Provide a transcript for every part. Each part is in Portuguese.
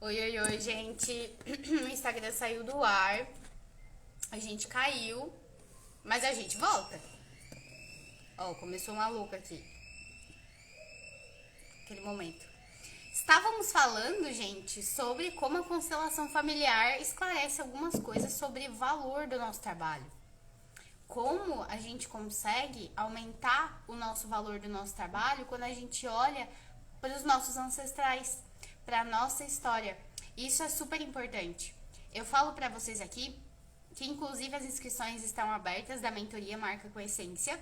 Oi, oi, oi, gente. O Instagram saiu do ar. A gente caiu, mas a gente volta. Ó, começou maluco aqui. Aquele momento. Estávamos falando, gente, sobre como a constelação familiar esclarece algumas coisas sobre o valor do nosso trabalho. Como a gente consegue aumentar o nosso valor do nosso trabalho quando a gente olha para os nossos ancestrais, para a nossa história. Isso é super importante. Eu falo para vocês aqui que inclusive as inscrições estão abertas da mentoria Marca com Essência,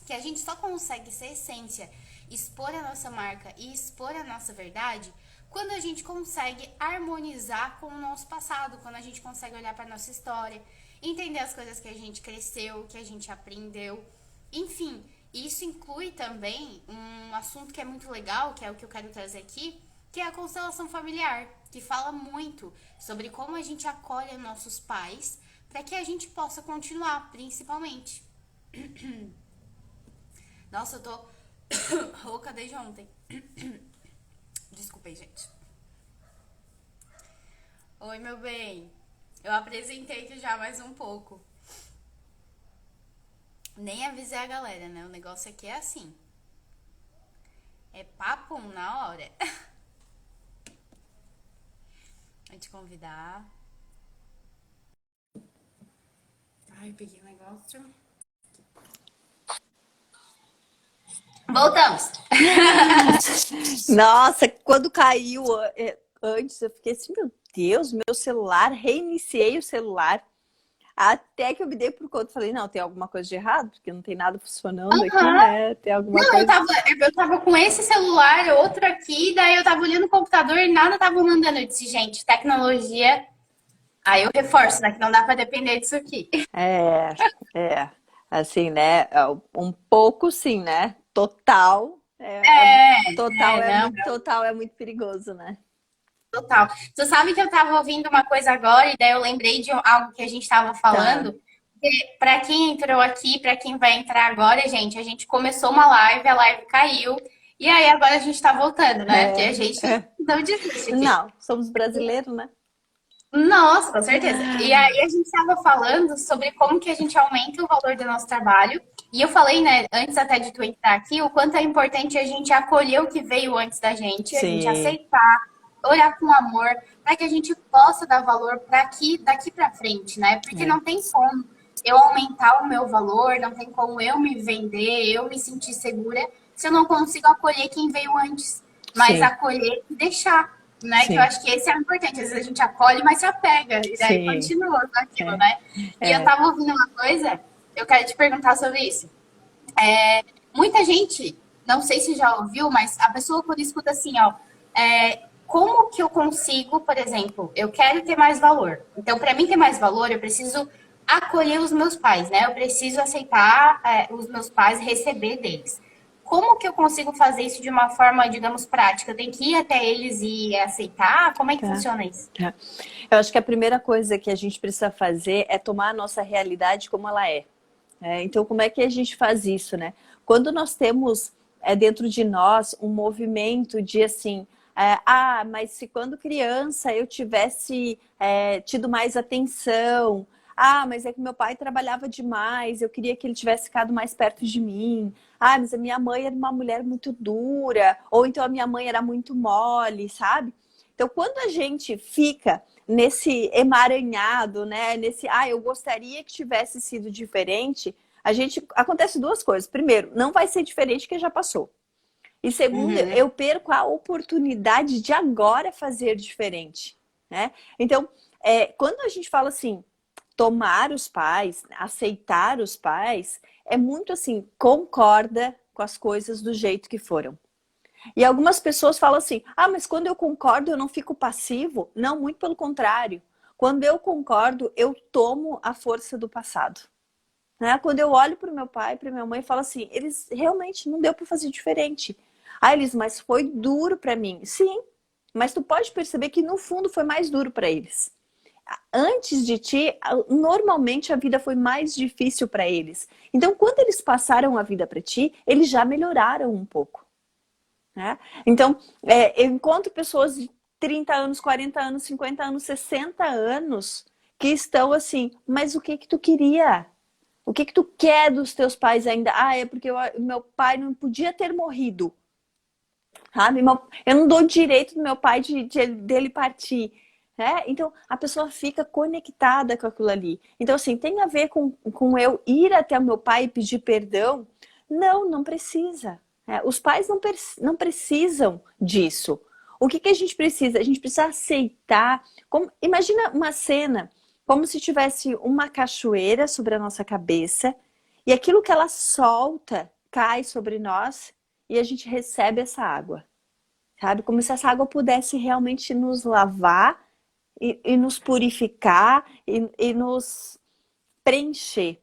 que a gente só consegue ser essência, expor a nossa marca e expor a nossa verdade quando a gente consegue harmonizar com o nosso passado, quando a gente consegue olhar para a nossa história, entender as coisas que a gente cresceu, que a gente aprendeu. Enfim, isso inclui também um assunto que é muito legal, que é o que eu quero trazer aqui, que é a constelação familiar, que fala muito sobre como a gente acolhe nossos pais para que a gente possa continuar, principalmente. Nossa, eu tô rouca desde ontem. Desculpem, gente. Oi, meu bem. Eu apresentei aqui já mais um pouco. Nem avisei a galera, né? O negócio aqui é assim. É papo na hora. Vou te convidar. Ai, peguei o negócio. Voltamos. Nossa, quando caiu antes, eu fiquei assim, meu Deus, meu celular, reiniciei o celular, até que eu me dei por conta, falei, não, tem alguma coisa de errado, porque não tem nada funcionando aqui, Aham. né? Tem alguma Não, coisa. eu tava com esse celular, outro aqui, daí eu tava olhando o computador e nada tava mandando. Eu disse, gente, tecnologia. Aí eu reforço, né? Que não dá pra depender disso aqui. É, assim, né? Um pouco sim, né? Não, Total é muito perigoso, né? total. Tu sabe que eu tava ouvindo uma coisa agora e daí eu lembrei de algo que a gente tava Tá. falando. Para quem entrou aqui, para quem vai entrar agora, gente, a gente começou uma live, a live caiu. E aí agora a gente tá voltando, né? Porque a gente É. não desiste aqui. Não, somos brasileiros, né? Nossa, com certeza. E aí a gente estava falando sobre como que a gente aumenta o valor do nosso trabalho. E eu falei, né, antes até de tu entrar aqui, o quanto é importante a gente acolher o que veio antes da gente, a gente Sim, aceitar, olhar com amor, para que a gente possa dar valor para aqui, daqui para frente, né? Porque é. não tem como eu aumentar o meu valor, não tem como eu me vender, eu me sentir segura, se eu não consigo acolher quem veio antes, mas Sim, acolher e deixar, né? Que eu sim, acho que esse é o importante. Às vezes a gente acolhe, mas se apega, e daí sim. continua com aquilo, É, né? E eu é. tava ouvindo uma coisa, eu quero te perguntar sobre isso. Muita gente, não sei se já ouviu, mas a pessoa quando escuta assim, ó, como que eu consigo, por exemplo, eu quero ter mais valor. Então, para mim ter mais valor, eu preciso acolher os meus pais, né? Eu preciso aceitar os meus pais, receber deles. Como que eu consigo fazer isso de uma forma, digamos, prática? Eu tenho que ir até eles e aceitar? Como é que Tá, funciona isso? tá. Eu acho que a primeira coisa que a gente precisa fazer é tomar a nossa realidade como ela é. Então, como é que a gente faz isso, né? Quando nós temos dentro de nós um movimento de assim, mas se quando criança eu tivesse tido mais atenção, mas é que meu pai trabalhava demais, eu queria que ele tivesse ficado mais perto de mim. Mas a minha mãe era uma mulher muito dura, ou então a minha mãe era muito mole, sabe? Então, quando a gente fica nesse emaranhado, né? Eu gostaria que tivesse sido diferente. Acontece duas coisas. Primeiro, não vai ser diferente que já passou. E segundo, Uhum. eu perco a oportunidade de agora fazer diferente, né? Então, quando a gente fala assim, tomar os pais, aceitar os pais, é muito assim, concorda com as coisas do jeito que foram. E algumas pessoas falam assim, mas quando eu concordo eu não fico passivo. Não, muito pelo contrário. Quando eu concordo, eu tomo a força do passado. Né? Quando eu olho para o meu pai, para minha mãe, e falo assim, eles realmente não deu para fazer diferente. Eles, mas foi duro para mim. Sim, mas tu pode perceber que no fundo foi mais duro para eles. Antes de ti, normalmente a vida foi mais difícil para eles. Então, quando eles passaram a vida para ti, eles já melhoraram um pouco. Né? Então, eu encontro pessoas 30 anos, 40 anos, 50 anos, 60 anos que estão assim, mas o que que tu queria? O que que tu quer dos teus pais ainda? Ah, é porque meu pai não podia ter morrido. Sabe? Eu não dou direito do meu pai dele partir. Né? Então, a pessoa fica conectada com aquilo ali. Então, assim, tem a ver com eu ir até o meu pai e pedir perdão? Não, não precisa. Os pais não precisam disso. O que que a gente precisa? A gente precisa aceitar. Imagina uma cena como se tivesse uma cachoeira sobre a nossa cabeça e aquilo que ela solta cai sobre nós e a gente recebe essa água. Sabe? Como se essa água pudesse realmente nos lavar e nos purificar e nos preencher,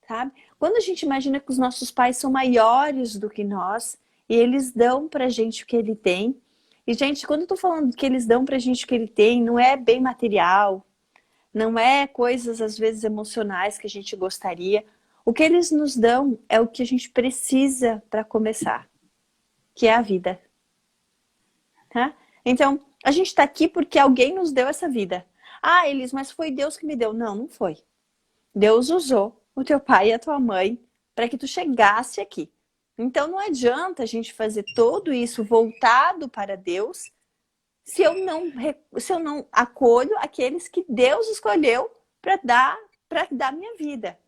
sabe? Quando a gente imagina que os nossos pais são maiores do que nós e eles dão pra gente o que ele tem. E, gente, quando eu tô falando que eles dão pra gente o que ele tem, não é bem material, não é coisas, às vezes, emocionais que a gente gostaria. O que eles nos dão é o que a gente precisa para começar, que é a vida. Tá? Então, a gente está aqui porque alguém nos deu essa vida. Ah, Elis, mas foi Deus que me deu. Não, não foi. Deus usou o teu pai e a tua mãe para que tu chegasse aqui. Então, não adianta a gente fazer tudo isso voltado para Deus se eu não acolho aqueles que Deus escolheu para dar minha vida.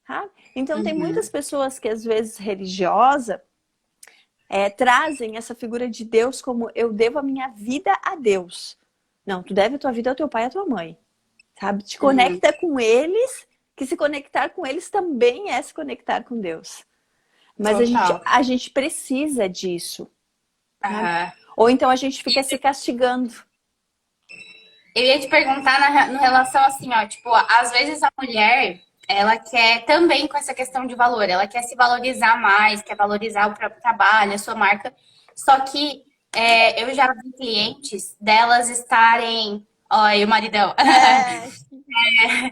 Tá? Então, tem muitas pessoas que, às vezes, religiosas, trazem essa figura de Deus como eu devo a minha vida a Deus. Não, tu deve a tua vida ao teu pai e à tua mãe. Sabe? Te conecta com eles, que se conectar com eles também é se conectar com Deus. Mas a gente precisa disso. Ou então a gente fica se castigando. Eu ia te perguntar no relação assim, ó, tipo, às vezes a mulher, ela quer também com essa questão de valor, ela quer se valorizar mais, quer valorizar o próprio trabalho, a sua marca. Só que eu já vi clientes delas estarem. Ó, e o maridão.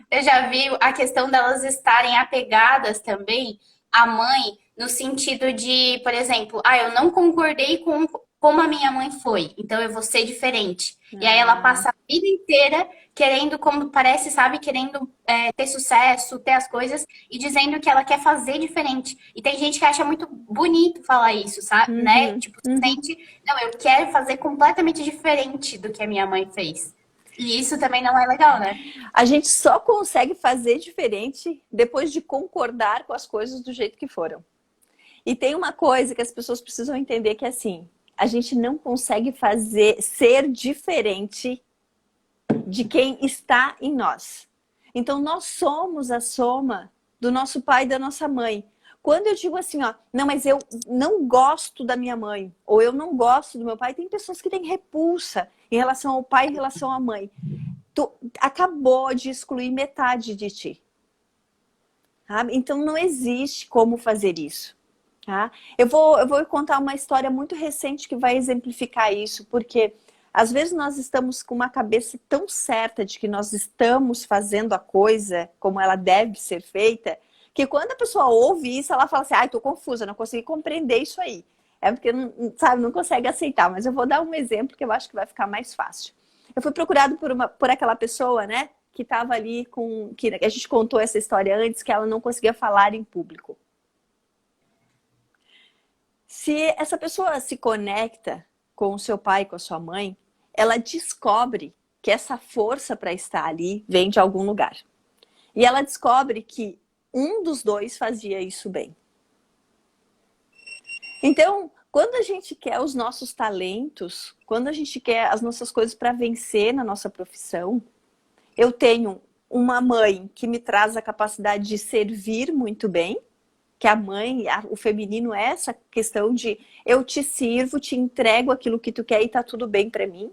Eu já vi a questão delas estarem apegadas também à mãe, no sentido de, por exemplo, eu não concordei com como a minha mãe foi, então eu vou ser diferente. E aí ela passa a vida inteira querendo, como parece, sabe, querendo ter sucesso, ter as coisas, e dizendo que ela quer fazer diferente. E tem gente que acha muito bonito falar isso, sabe? Né? Tipo, sente, não, eu quero fazer completamente diferente do que a minha mãe fez. E isso também não é legal, né? A gente só consegue fazer diferente depois de concordar com as coisas do jeito que foram. E tem uma coisa que as pessoas precisam entender que é assim, a gente não consegue ser diferente de quem está em nós. Então nós somos a soma do nosso pai e da nossa mãe. Quando eu digo assim, ó, não, mas eu não gosto da minha mãe, ou eu não gosto do meu pai, tem pessoas que têm repulsa em relação ao pai e em relação à mãe. Tu acabou de excluir metade de ti. Sabe? Então não existe como fazer isso. Tá? Eu vou contar uma história muito recente que vai exemplificar isso, porque às vezes nós estamos com uma cabeça tão certa de que nós estamos fazendo a coisa como ela deve ser feita, que quando a pessoa ouve isso, ela fala assim, ai, tô confusa, não consegui compreender isso aí. É porque, sabe, não consegue aceitar. Mas eu vou dar um exemplo que eu acho que vai ficar mais fácil. Eu fui procurado por aquela pessoa, né, que estava ali que a gente contou essa história antes, que ela não conseguia falar em público. Se essa pessoa se conecta com o seu pai, com a sua mãe, ela descobre que essa força para estar ali vem de algum lugar. E ela descobre que um dos dois fazia isso bem. Então, quando a gente quer os nossos talentos, quando a gente quer as nossas coisas para vencer na nossa profissão, eu tenho uma mãe que me traz a capacidade de servir muito bem, que a mãe, o feminino é essa questão de eu te sirvo, te entrego aquilo que tu quer e tá tudo bem para mim.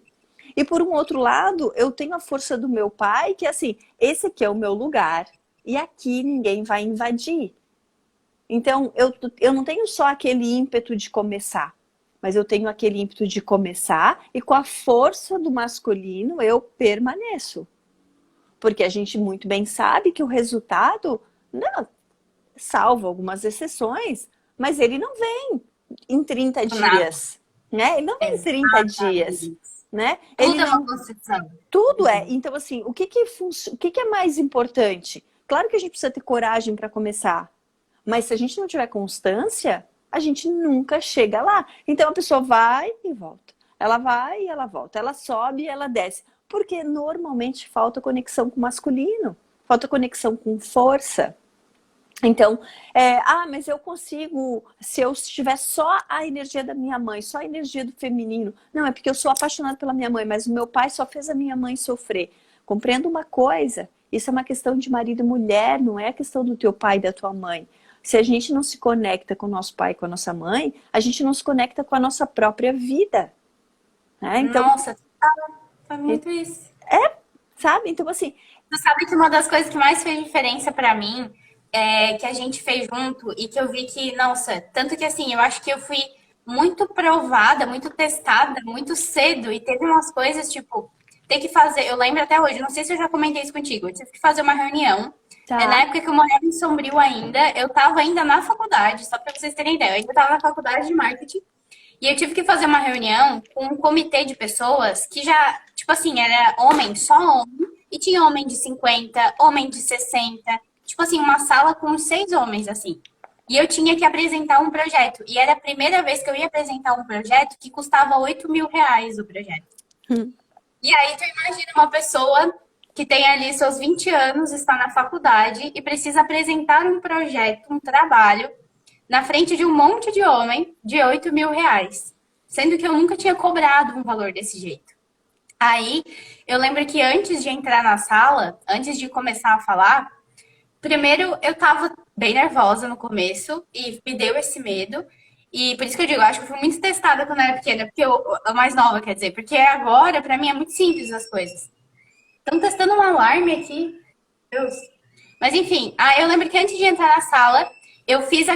E por um outro lado, eu tenho a força do meu pai, que é assim, esse aqui é o meu lugar e aqui ninguém vai invadir. Então, eu não tenho só aquele ímpeto de começar, mas eu tenho aquele ímpeto de começar e com a força do masculino eu permaneço. Porque a gente muito bem sabe que o resultado, não, salvo algumas exceções, mas ele não vem em 30 dias. Né? Ele não vem em 30 dias. né? Ele Tudo é uma não... construção. Tudo é. Então, assim, o que que é mais importante? Claro que a gente precisa ter coragem para começar, mas se a gente não tiver constância, a gente nunca chega lá. Então, a pessoa vai e volta. Ela vai e ela volta. Ela sobe e ela desce. Porque normalmente falta conexão com o masculino, falta conexão com força. Então, mas eu consigo, se eu tiver só a energia da minha mãe, só a energia do feminino. Não, é porque eu sou apaixonada pela minha mãe, mas o meu pai só fez a minha mãe sofrer. Compreenda uma coisa, isso é uma questão de marido e mulher, não é a questão do teu pai e da tua mãe. Se a gente não se conecta com o nosso pai e com a nossa mãe, a gente não se conecta com a nossa própria vida. Né? Então, Nossa, foi muito isso. sabe? Então, assim, Tu sabe que uma das coisas que mais fez diferença pra mim é que a gente fez junto e que eu vi que, nossa, tanto que assim, eu acho que eu fui muito provada, muito testada, muito cedo e teve umas coisas, tipo, ter que fazer, eu lembro até hoje, não sei se eu já comentei isso contigo, eu tive que fazer uma reunião. Na tá. época que eu morava em Sombrio ainda, eu tava ainda na faculdade, só pra vocês terem ideia, eu ainda tava na faculdade de marketing. E eu tive que fazer uma reunião com um comitê de pessoas que já, tipo assim, era homem, só homem, e tinha homem de 50, homem de 60, tipo assim, uma sala com 6 homens, assim. E eu tinha que apresentar um projeto. E era a primeira vez que eu ia apresentar um projeto que custava R$ 8.000 o projeto. Hum. E aí tu imagina uma pessoa que tem ali seus 20 anos, está na faculdade e precisa apresentar um projeto, um trabalho na frente de um monte de homem de R$ 8.000. Sendo que eu nunca tinha cobrado um valor desse jeito. Aí, eu lembro que antes de entrar na sala, antes de começar a falar, primeiro eu tava bem nervosa no começo e me deu esse medo. E por isso que eu digo, eu acho que eu fui muito testada quando eu era pequena, porque a mais nova, quer dizer, porque agora, pra mim, é muito simples as coisas. Estão testando um alarme aqui. Deus. Mas enfim, eu lembro que antes de entrar na sala, eu fiz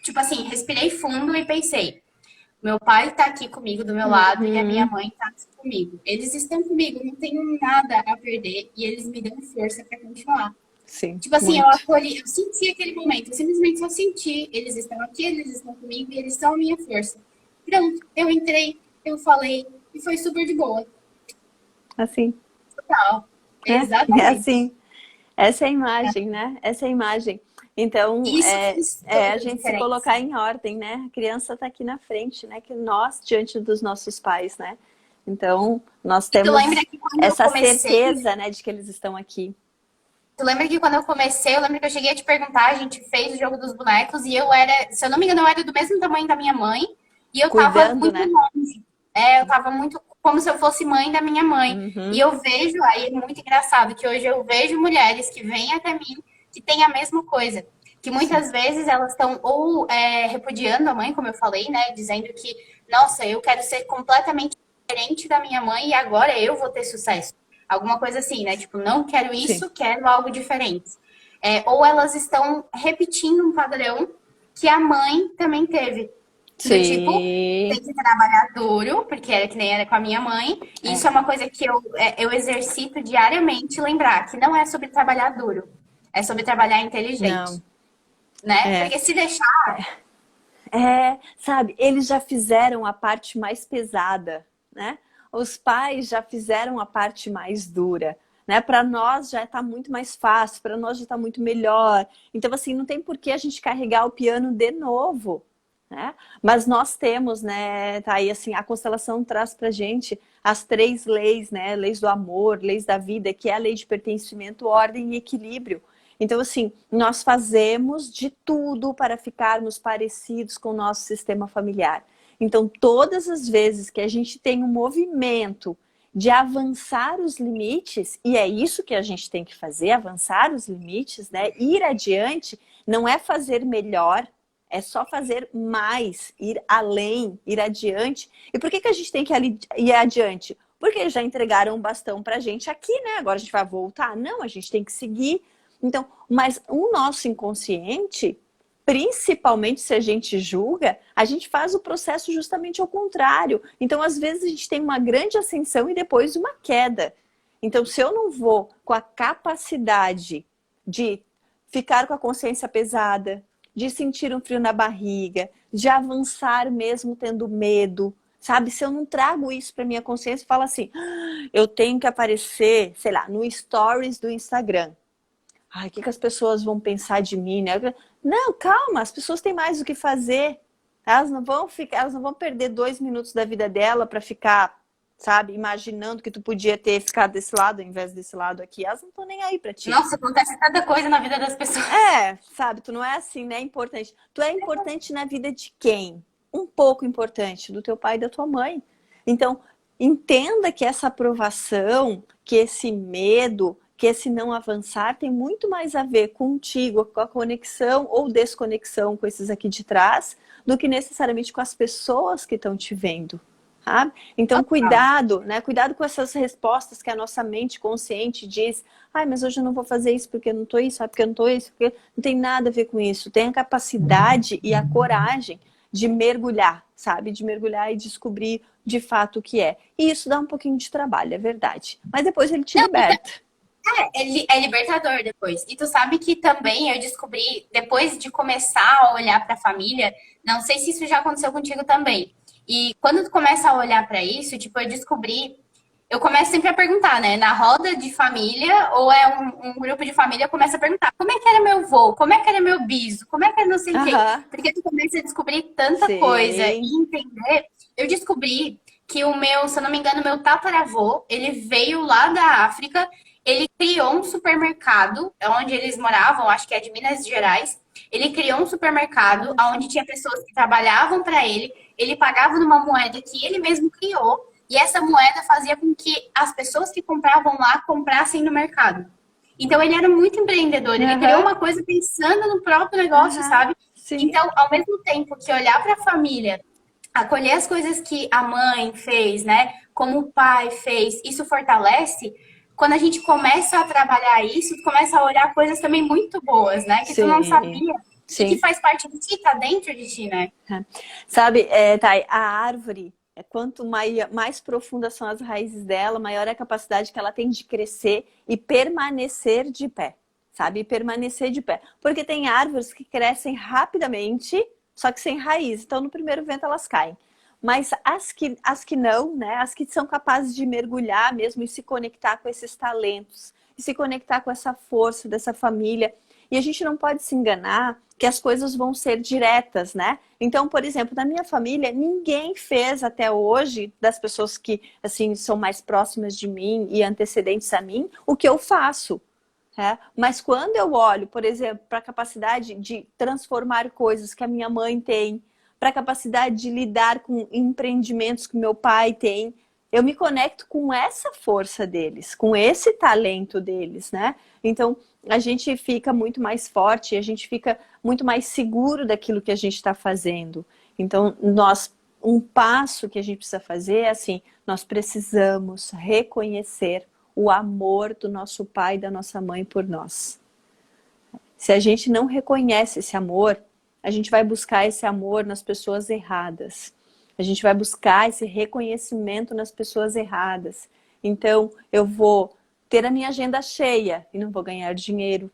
tipo assim, respirei fundo e pensei, meu pai tá aqui comigo do meu lado e a minha Uhum. mãe tá aqui comigo. Eles estão comigo, não tenho nada a perder e eles me dão força pra continuar. Sim, Tipo assim, eu muito. acolhi, eu senti aquele momento, eu simplesmente só senti, eles estão aqui, eles estão comigo e eles são a minha força. Pronto, eu entrei, eu falei e foi super de boa. Assim, Total. né? É Exatamente. assim. Essa é a imagem, né? Essa é a imagem. Então, Isso fez é a toda a gente se diferença. colocar em ordem, né? A criança está aqui na frente, né? Que nós, diante dos nossos pais, né? Então, nós E tu lembra temos que quando eu essa comecei, certeza, né, de que eles estão aqui. eu lembro que eu cheguei a te perguntar, a gente fez o jogo dos bonecos e eu era, se eu não me engano, eu era do mesmo tamanho da minha mãe e eu tava Cuidando, muito né? longe. Eu tava muito como se eu fosse mãe da minha mãe. E Uhum. eu vejo, aí é muito engraçado, que hoje eu vejo mulheres que vêm até mim que têm a mesma coisa. Que Sim. muitas vezes elas estão ou repudiando a mãe, como eu falei, né? Dizendo que, nossa, eu quero ser completamente diferente da minha mãe e agora eu vou ter sucesso. Alguma coisa assim, né? Tipo, não quero Sim. isso, quero algo diferente. Ou elas estão repetindo um padrão que a mãe também teve. Do tipo, Sim. tem que trabalhar duro, porque era que nem era com a minha mãe. E isso É. é uma coisa que eu exercito diariamente, lembrar que não é sobre trabalhar duro, é sobre trabalhar inteligente, Não. né? É. Porque se deixar, Sabe, eles já fizeram a parte mais pesada, né? Os pais já fizeram a parte mais dura, né? Para nós já está muito mais fácil, para nós já está muito melhor. Então, assim, não tem por que a gente carregar o piano de novo, né? Mas nós temos, né? Tá aí, assim, a constelação traz pra gente as 3 leis, né? Leis do amor, leis da vida, que é a lei de pertencimento, ordem e equilíbrio. Então, assim, nós fazemos de tudo para ficarmos parecidos com o nosso sistema familiar. Então, todas as vezes que a gente tem um movimento de avançar os limites, e é isso que a gente tem que fazer, avançar os limites, né? Ir adiante, não é fazer melhor, é só fazer mais, ir além, ir adiante. E por que a gente tem que ir adiante? Porque eles já entregaram um bastão pra gente aqui, né? Agora a gente vai voltar? Não, a gente tem que seguir. Então, mas o nosso inconsciente, principalmente se a gente julga, a gente faz o processo justamente ao contrário. Então, às vezes, a gente tem uma grande ascensão e depois uma queda. Então, se eu não vou com a capacidade de ficar com a consciência pesada, de sentir um frio na barriga, de avançar mesmo tendo medo, sabe? Se eu não trago isso para minha consciência e falo assim, eu tenho que aparecer, sei lá, no stories do Instagram. Ai, o que as pessoas vão pensar de mim, né? Não, calma, as pessoas têm mais o que fazer. Elas não vão perder 2 minutos da vida dela para ficar, sabe, imaginando que tu podia ter ficado desse lado ao invés desse lado aqui. Elas não estão nem aí para ti. Nossa, acontece cada coisa na vida das pessoas. Sabe, tu não é assim, né? Importante. Tu é importante na vida de quem? Um pouco importante, do teu pai e da tua mãe. Então, entenda que essa aprovação, que esse medo, que esse não avançar tem muito mais a ver contigo, com a conexão ou desconexão com esses aqui de trás, do que necessariamente com as pessoas que estão te vendo. Sabe? Então, cuidado, né? Cuidado com essas respostas que a nossa mente consciente diz. Ai, mas hoje eu não vou fazer isso porque eu não tô isso, porque eu não tô isso, porque não tem nada a ver com isso. Tem a capacidade e a coragem de mergulhar, sabe? De mergulhar e descobrir de fato o que é. E isso dá um pouquinho de trabalho, é verdade. Mas depois ele te liberta. É libertador depois. E tu sabe que também eu descobri, depois de começar a olhar para a família, não sei se isso já aconteceu contigo também. E quando tu começa a olhar para isso, tipo, eu descobri, eu começo sempre a perguntar, né? Na roda de família, ou é um grupo de família, eu começo a perguntar, como é que era meu vô? Como é que era meu biso? Como é que era não sei o quê? Porque tu começa a descobrir tanta coisa e entender. Eu descobri que o meu, se eu não me engano, meu tataravô, ele veio lá da África. Ele criou um supermercado, onde eles moravam, acho que é de Minas Gerais. Ele criou um supermercado onde tinha pessoas que trabalhavam para ele. Ele pagava numa moeda que ele mesmo criou. E essa moeda fazia com que as pessoas que compravam lá comprassem no mercado. Então ele era muito empreendedor. Ele criou uma coisa pensando no próprio negócio, sabe? Sim. Então, ao mesmo tempo que olhar para a família, acolher as coisas que a mãe fez, né? Como o pai fez, isso fortalece. Quando a gente começa a trabalhar isso, tu começa a olhar coisas também muito boas, né? Que tu não sabia. E que faz parte de ti, tá dentro de ti, né? Sabe, Thay, a árvore, quanto mais profundas são as raízes dela, maior é a capacidade que ela tem de crescer e permanecer de pé, sabe? Permanecer de pé. Porque tem árvores que crescem rapidamente, só que sem raiz. Então, no primeiro vento, elas caem. Mas as que não, né? As que são capazes de mergulhar mesmo e se conectar com esses talentos, e se conectar com essa força dessa família. E a gente não pode se enganar que as coisas vão ser diretas, né? Então, por exemplo, na minha família, ninguém fez até hoje, das pessoas que, assim, são mais próximas de mim e antecedentes a mim, o que eu faço. Mas quando eu olho, por exemplo, para a capacidade de transformar coisas que a minha mãe tem, para a capacidade de lidar com empreendimentos que meu pai tem, eu me conecto com essa força deles, com esse talento deles, né? Então, a gente fica muito mais forte, a gente fica muito mais seguro daquilo que a gente está fazendo. Então, um passo que a gente precisa fazer é assim, nós precisamos reconhecer o amor do nosso pai e da nossa mãe por nós. Se a gente não reconhece esse amor, a gente vai buscar esse amor nas pessoas erradas. A gente vai buscar esse reconhecimento nas pessoas erradas. Então, eu vou ter a minha agenda cheia e não vou ganhar dinheiro.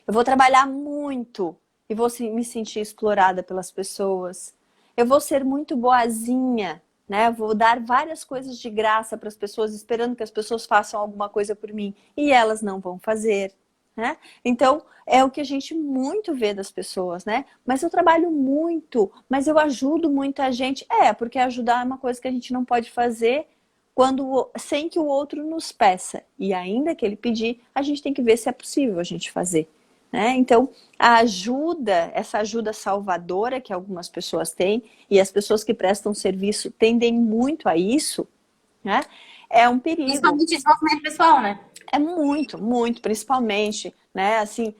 Eu vou trabalhar muito e vou me sentir explorada pelas pessoas. Eu vou ser muito boazinha, né? Eu vou dar várias coisas de graça para as pessoas, esperando que as pessoas façam alguma coisa por mim. E elas não vão fazer. Né? Então, é o que a gente muito vê das pessoas, né? Mas eu trabalho muito, mas eu ajudo muita gente. Porque ajudar é uma coisa que a gente não pode fazer sem que o outro nos peça. E ainda que ele pedir, a gente tem que ver se é possível a gente fazer. Né? Então, a ajuda, essa ajuda salvadora que algumas pessoas têm, e as pessoas que prestam serviço tendem muito a isso, né? É um perigo. Principalmente desenvolvimento pessoal, né? É muito, muito, principalmente, né? Assim,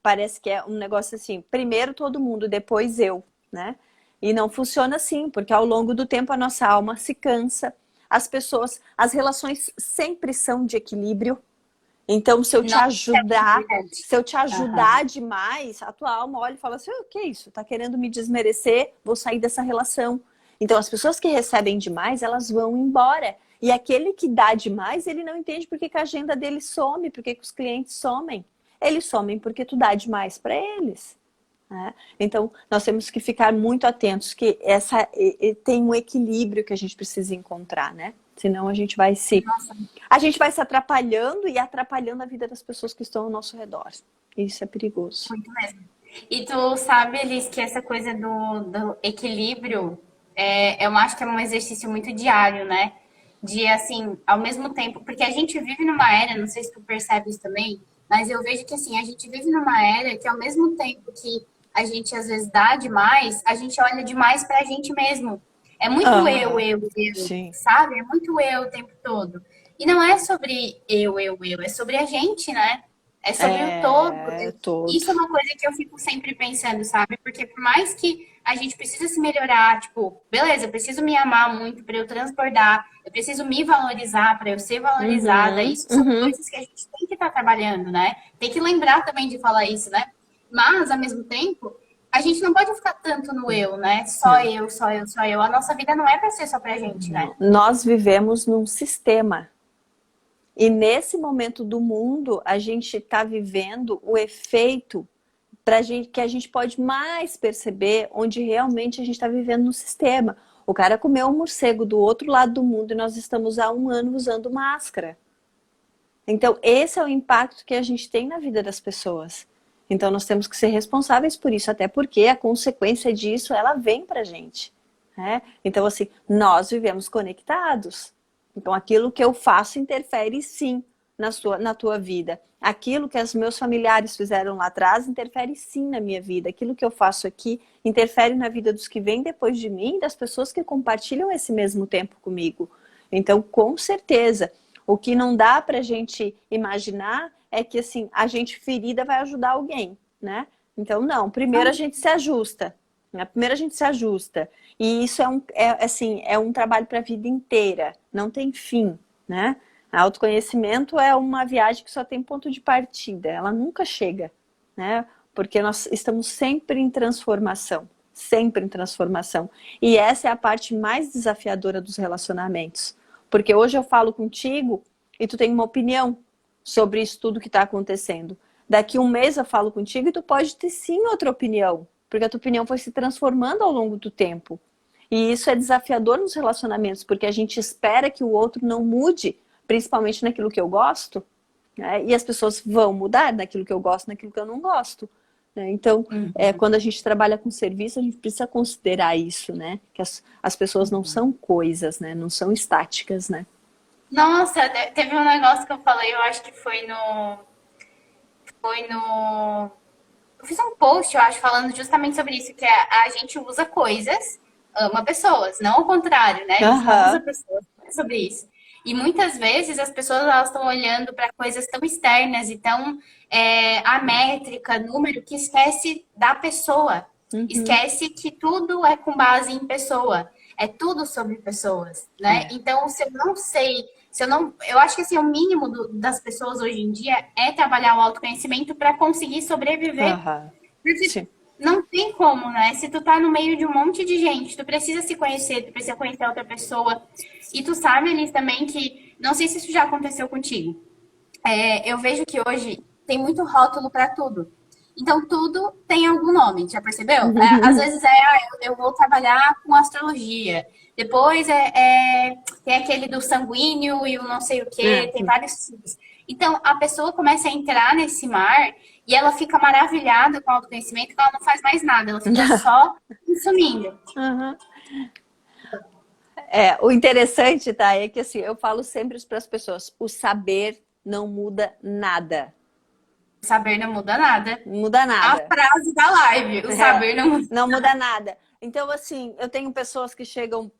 parece que é um negócio assim, primeiro todo mundo, depois eu, né? E não funciona assim, porque ao longo do tempo a nossa alma se cansa, as relações sempre são de equilíbrio. Então, se eu te ajudar demais, a tua alma olha e fala assim, o que é isso? Tá querendo me desmerecer? Vou sair dessa relação. Então, as pessoas que recebem demais, elas vão embora. E aquele que dá demais, ele não entende porque que a agenda dele some, porque que os clientes somem. Eles somem porque tu dá demais para eles. né? Então, nós temos que ficar muito atentos que tem um equilíbrio que a gente precisa encontrar, né? Senão a gente vai se atrapalhando e atrapalhando a vida das pessoas que estão ao nosso redor. Isso é perigoso. Muito mesmo. E tu sabe, Elis, que essa coisa do equilíbrio, eu acho que é um exercício muito diário, né? De, assim, ao mesmo tempo, porque a gente vive numa era, não sei se tu percebe isso também, mas eu vejo que, assim, a gente vive numa era que, ao mesmo tempo que a gente, às vezes, dá demais, a gente olha demais pra gente mesmo. É muito eu, sim. sabe? É muito eu o tempo todo. E não é sobre eu, é sobre a gente, né? É sobre o todo. Todo. Isso é uma coisa que eu fico sempre pensando, sabe? Porque por mais que a gente precisa se melhorar, tipo, beleza, eu preciso me amar muito para eu transbordar, eu preciso me valorizar para eu ser valorizada. Isso são coisas que a gente tem que estar trabalhando, né? Tem que lembrar também de falar isso, né? Mas, ao mesmo tempo, a gente não pode ficar tanto no eu, né? Só eu, só eu, só eu. A nossa vida não é para ser só pra gente, né? Nós vivemos num sistema. E nesse momento do mundo, a gente está vivendo o efeito que a gente pode mais perceber onde realmente a gente está vivendo no sistema. O cara comeu um morcego do outro lado do mundo e nós estamos há 1 ano usando máscara. Então, esse é o impacto que a gente tem na vida das pessoas. Então, nós temos que ser responsáveis por isso, até porque a consequência disso, ela vem pra gente, né? Então, assim, nós vivemos conectados. Então, aquilo que eu faço interfere sim na tua vida. Aquilo que os meus familiares fizeram lá atrás interfere sim na minha vida. Aquilo que eu faço aqui interfere na vida dos que vêm depois de mim, das pessoas que compartilham esse mesmo tempo comigo. Então, com certeza, o que não dá pra gente imaginar é que, assim, a gente ferida vai ajudar alguém, né? Então, não. Primeiro a gente se ajusta. Primeiro a gente se ajusta. E isso é um trabalho para a vida inteira. Não tem fim, né? Autoconhecimento é uma viagem que só tem ponto de partida. Ela nunca chega, né? Porque nós estamos sempre em transformação. Sempre em transformação. E essa é a parte mais desafiadora dos relacionamentos. Porque hoje eu falo contigo e tu tem uma opinião sobre isso tudo que está acontecendo. Daqui 1 mês eu falo contigo e tu pode ter sim outra opinião. Porque a tua opinião foi se transformando ao longo do tempo. E isso é desafiador nos relacionamentos, porque a gente espera que o outro não mude, principalmente naquilo que eu gosto, né? E as pessoas vão mudar naquilo que eu gosto, naquilo que eu não gosto, né? Então, quando a gente trabalha com serviço, a gente precisa considerar isso, né? Que as pessoas não são coisas, né? Não são estáticas, né? Nossa, teve um negócio que eu falei, eu acho que foi no. Foi no. Eu fiz um post, eu acho, falando justamente sobre isso, que a gente usa coisas, ama pessoas, não ao contrário, né? A gente não usa pessoas, é sobre isso. E muitas vezes as pessoas elas estão olhando para coisas tão externas e tão amétrica, número, que esquece da pessoa. Esquece que tudo é com base em pessoa. É tudo sobre pessoas, né? Então, se eu não sei, eu acho que assim, o mínimo das pessoas hoje em dia é trabalhar o autoconhecimento para conseguir sobreviver. Porque Sim. não tem como, né? Se tu tá no meio de um monte de gente, tu precisa se conhecer, tu precisa conhecer outra pessoa. E tu sabe, Alice, também que, não sei se isso já aconteceu contigo, eu vejo que hoje tem muito rótulo para tudo. Então, tudo tem algum nome, já percebeu? Às vezes eu vou trabalhar com astrologia. Depois tem aquele do sanguíneo e o não sei o quê, tem vários tipos. Então, a pessoa começa a entrar nesse mar e ela fica maravilhada com o autoconhecimento que ela não faz mais nada, ela fica só consumindo. O interessante, tá, é que assim, eu falo sempre para as pessoas, o saber não muda nada. Saber não muda nada. Não muda nada. A frase da live, o saber não muda nada. Não muda nada. Então, assim, eu tenho pessoas que chegam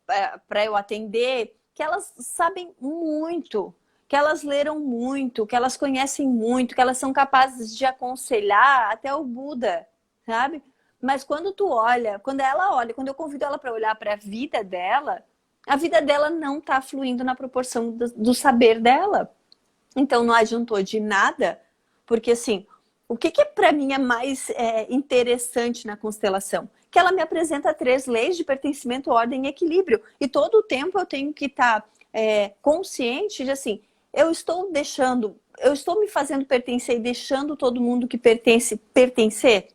para eu atender, que elas sabem muito, que elas leram muito, que elas conhecem muito, que elas são capazes de aconselhar até o Buda, sabe? Mas quando quando eu convido ela para olhar para a vida dela não está fluindo na proporção do saber dela. Então, não adiantou de nada. Porque, assim, o que para mim é mais interessante na constelação? Que ela me apresenta 3 leis de pertencimento, ordem e equilíbrio. E todo o tempo eu tenho que estar consciente de, assim, eu estou me fazendo pertencer e deixando todo mundo que pertence pertencer.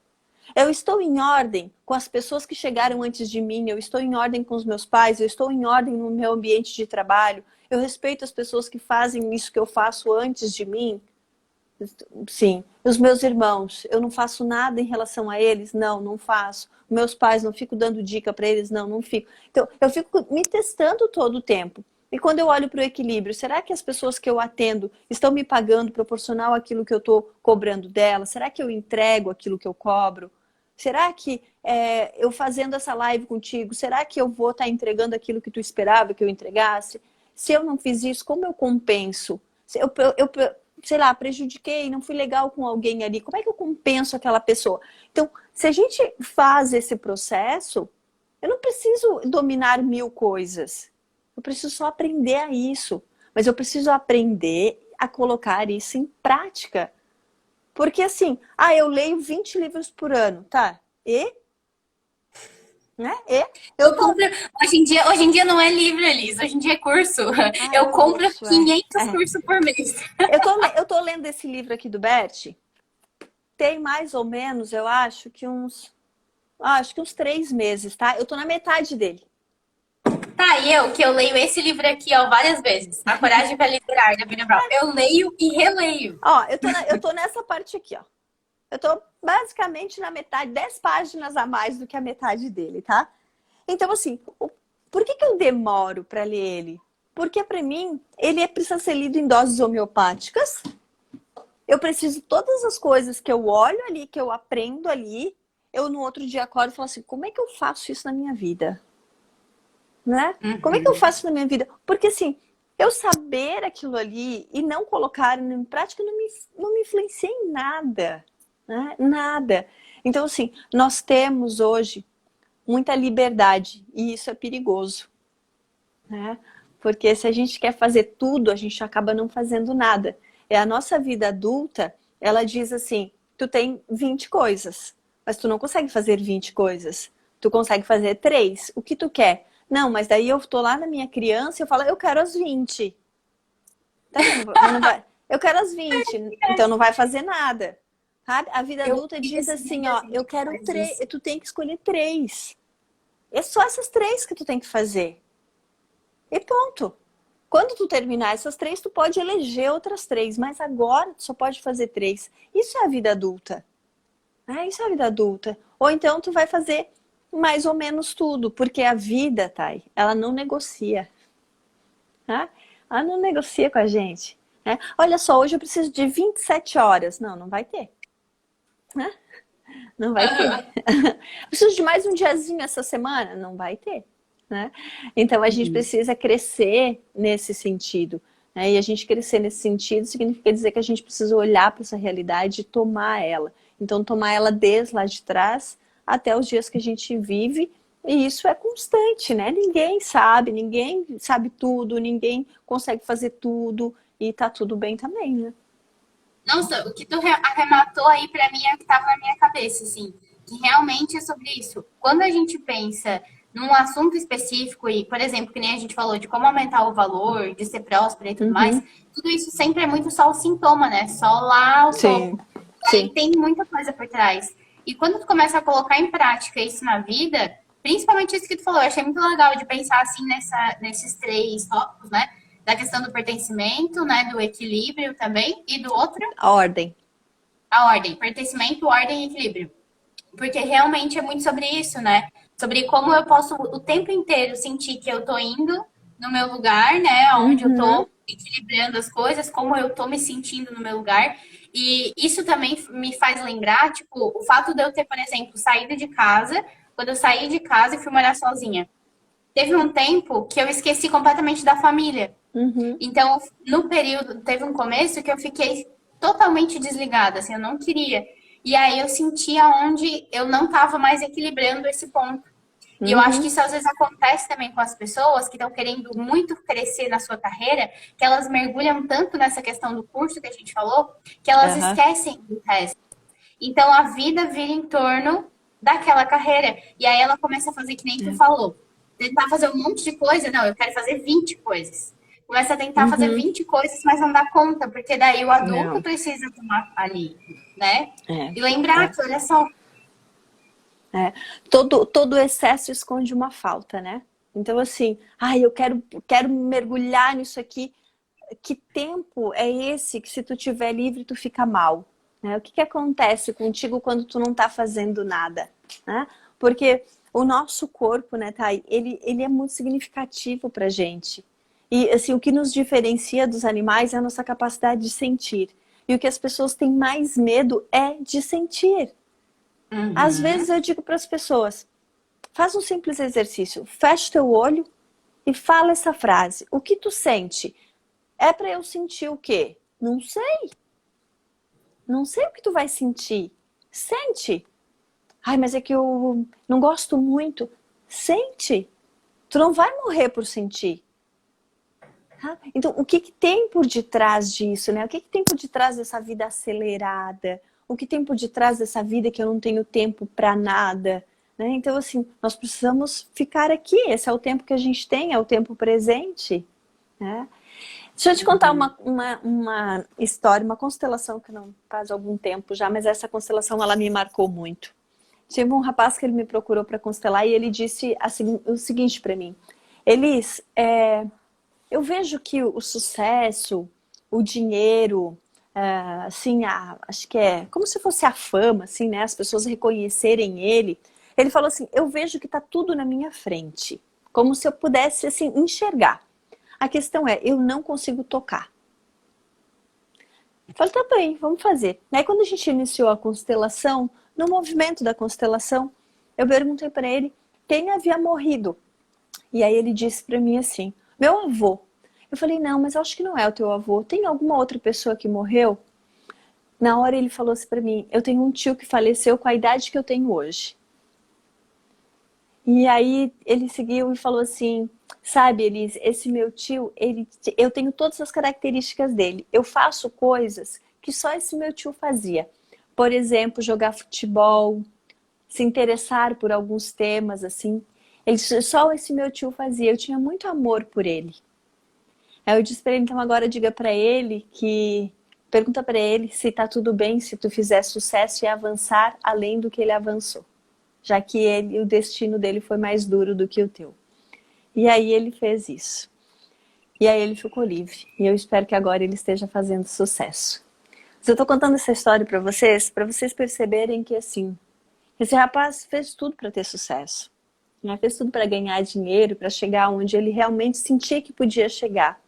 Eu estou em ordem com as pessoas que chegaram antes de mim, eu estou em ordem com os meus pais, eu estou em ordem no meu ambiente de trabalho, eu respeito as pessoas que fazem isso que eu faço antes de mim. Sim. Os meus irmãos, eu não faço nada em relação a eles? Não, não faço. Meus pais, não fico dando dica para eles? Não, não fico. Então, eu fico me testando todo o tempo. E quando eu olho para o equilíbrio, será que as pessoas que eu atendo estão me pagando proporcional àquilo que eu estou cobrando delas? Será que eu entrego aquilo que eu cobro? Será que eu fazendo essa live contigo, será que eu vou estar entregando aquilo que tu esperava que eu entregasse? Se eu não fiz isso, como eu compenso? Se eu sei lá, prejudiquei, não fui legal com alguém ali, como é que eu compenso aquela pessoa? Então, se a gente faz esse processo, eu não preciso dominar 1000 coisas. Eu preciso só aprender a isso. Mas eu preciso aprender a colocar isso em prática. Porque assim, eu leio 20 livros por ano, tá? E? Né? E? Eu compro. Hoje em dia não é livro, Elisa. Hoje em dia é curso. Eu compro Curso, 500 cursos por mês. Eu tô lendo esse livro aqui do Bert. Tem mais ou menos, eu acho que uns 3 meses, tá? Eu tô na metade dele. Tá, e eu leio esse livro aqui, ó, várias vezes. A Coragem para Liderar, da Brené Brown. Eu leio e releio. Ó, eu tô nessa parte aqui, ó. Eu tô basicamente na metade, 10 páginas a mais do que a metade dele, tá? Então, assim, por que eu demoro para ler ele? Porque, para mim, ele precisa ser lido em doses homeopáticas. Eu preciso todas as coisas que eu olho ali, que eu aprendo ali, eu no outro dia acordo e falo assim, como é que eu faço isso na minha vida? Né? Como é que eu faço isso na minha vida? Porque, assim, eu saber aquilo ali e não colocar em prática não me influencia em nada. Né? Nada. Então, assim, nós temos hoje muita liberdade e isso é perigoso. Né? Porque se a gente quer fazer tudo, a gente acaba não fazendo nada. A nossa vida adulta, ela diz assim, tu tem 20 coisas, mas tu não consegue fazer 20 coisas. Tu consegue fazer 3. O que tu quer? Não, mas daí eu tô lá na minha criança e eu falo, eu quero as 20. Tá, mas não vai. Eu quero as 20, então não vai fazer nada. Sabe? A vida adulta diz assim, ó, eu quero 3, tu tem que escolher 3. É só essas 3 que tu tem que fazer. E ponto. Quando tu terminar essas 3, tu pode eleger outras 3, mas agora tu só pode fazer 3. Isso é a vida adulta. Isso é a vida adulta. Ou então tu vai fazer mais ou menos tudo, porque a vida, Thay, ela não negocia. Tá? Ela não negocia com a gente. Né? Olha só, hoje eu preciso de 27 horas. Não, não vai ter. Né? Não vai ter. Preciso de mais um diazinho essa semana? Não vai ter. Né? Então a gente precisa crescer nesse sentido. Né? E a gente crescer nesse sentido significa dizer que a gente precisa olhar para essa realidade e tomar ela. Então tomar ela desde lá de trás até os dias que a gente vive. E isso é constante, né? Ninguém sabe tudo, ninguém consegue fazer tudo e tá tudo bem também, né? Nossa, o que tu arrematou aí pra mim é o que tava na minha cabeça, assim. Que realmente é sobre isso. Quando a gente pensa num assunto específico e, por exemplo, que nem a gente falou de como aumentar o valor, de ser próspera e tudo mais, tudo isso sempre é muito só o sintoma, né? Só lá o topo. Aí tem muita coisa por trás. E quando tu começa a colocar em prática isso na vida, principalmente isso que tu falou, eu achei muito legal de pensar assim nesses 3 tópicos, né? Da questão do pertencimento, né? Do equilíbrio também. E do outro? A ordem. A ordem. Pertencimento, ordem e equilíbrio. Porque realmente é muito sobre isso, né? Sobre como eu posso o tempo inteiro sentir que eu tô indo no meu lugar, né? Onde eu tô equilibrando as coisas, como eu tô me sentindo no meu lugar. E isso também me faz lembrar, tipo, o fato de eu ter, por exemplo, saído de casa, quando eu saí de casa e fui morar sozinha. Teve um tempo que eu esqueci completamente da família. Então, no período, teve um começo que eu fiquei totalmente desligada, assim, eu não queria. E aí eu sentia onde eu não estava mais equilibrando esse ponto. E eu acho que isso às vezes acontece também com as pessoas que estão querendo muito crescer na sua carreira, que elas mergulham tanto nessa questão do curso que a gente falou, que elas esquecem do resto. Então a vida vira em torno daquela carreira. E aí ela começa a fazer que nem tu falou. Tentar fazer um monte de coisa. Não, eu quero fazer 20 coisas. Começa a tentar fazer 20 coisas, mas não dá conta, porque daí o adulto precisa tomar ali, né? E lembrar que, olha só, né? Todo excesso esconde uma falta, né? Então, assim, eu quero mergulhar nisso aqui. Que tempo é esse que se tu tiver livre, tu fica mal? Né? O que acontece contigo quando tu não tá fazendo nada? Né? Porque o nosso corpo, né, Thay, ele é muito significativo pra gente. E, assim, o que nos diferencia dos animais é a nossa capacidade de sentir. E o que as pessoas têm mais medo é de sentir. Às vezes Uhum. eu digo para as pessoas, faz um simples exercício, fecha teu olho e fala essa frase. O que tu sente? É para eu sentir o quê? Não sei. Não sei o que tu vai sentir. Sente. Ai, mas é que eu não gosto muito. Sente. Tu não vai morrer por sentir. Tá? Então, o que tem por detrás disso, né? O que tem por detrás dessa vida acelerada? O que tem por detrás dessa vida que eu não tenho tempo para nada? Né? Então, assim, nós precisamos ficar aqui. Esse é o tempo que a gente tem, é o tempo presente. Né? Deixa eu te contar Uhum. uma história, uma constelação que não faz algum tempo já, mas essa constelação ela me marcou muito. Tive um rapaz que ele me procurou para constelar e ele disse assim, o seguinte para mim: Elis, eu vejo que o sucesso, o dinheiro, assim, acho que é como se fosse a fama, assim, né? As pessoas reconhecerem ele. Ele falou assim: eu vejo que está tudo na minha frente, como se eu pudesse assim enxergar. A questão é, eu não consigo tocar. Eu falei, tá bem, vamos fazer. Aí quando a gente iniciou a constelação, no movimento da constelação, eu perguntei para ele quem havia morrido. E aí ele disse para mim assim, meu avô. Eu falei, não, mas eu acho que não é o teu avô. Tem alguma outra pessoa que morreu? Na hora ele falou assim para mim, eu tenho um tio que faleceu com a idade que eu tenho hoje. E aí ele seguiu e falou assim, sabe, Elis, esse meu tio, eu tenho todas as características dele. Eu faço coisas que só esse meu tio fazia. Por exemplo, jogar futebol, se interessar por alguns temas, assim. Só esse meu tio fazia. Eu tinha muito amor por ele. Aí eu disse pra ele, então agora diga pra ele que... Pergunta pra ele se tá tudo bem, se tu fizer sucesso e avançar além do que ele avançou. Já que o destino dele foi mais duro do que o teu. E aí ele fez isso. E aí ele ficou livre. E eu espero que agora ele esteja fazendo sucesso. Mas eu tô contando essa história para vocês perceberem que assim, esse rapaz fez tudo para ter sucesso. Né? Fez tudo para ganhar dinheiro, para chegar onde ele realmente sentia que podia chegar.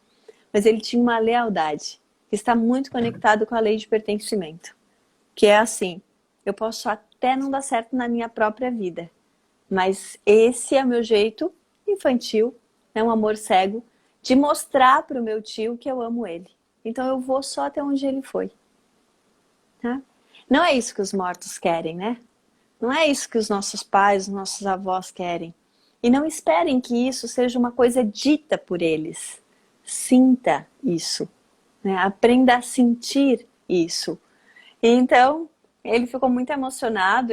Mas ele tinha uma lealdade que está muito conectado com a lei de pertencimento. Que é assim, eu posso até não dar certo na minha própria vida, mas esse é o meu jeito infantil, né, um amor cego, de mostrar para o meu tio que eu amo ele. Então eu vou só até onde ele foi. Tá? Não é isso que os mortos querem, né? Não é isso que os nossos pais, os nossos avós querem. E não esperem que isso seja uma coisa dita por eles. Sinta isso. Né? Aprenda a sentir isso. Então, ele ficou muito emocionado.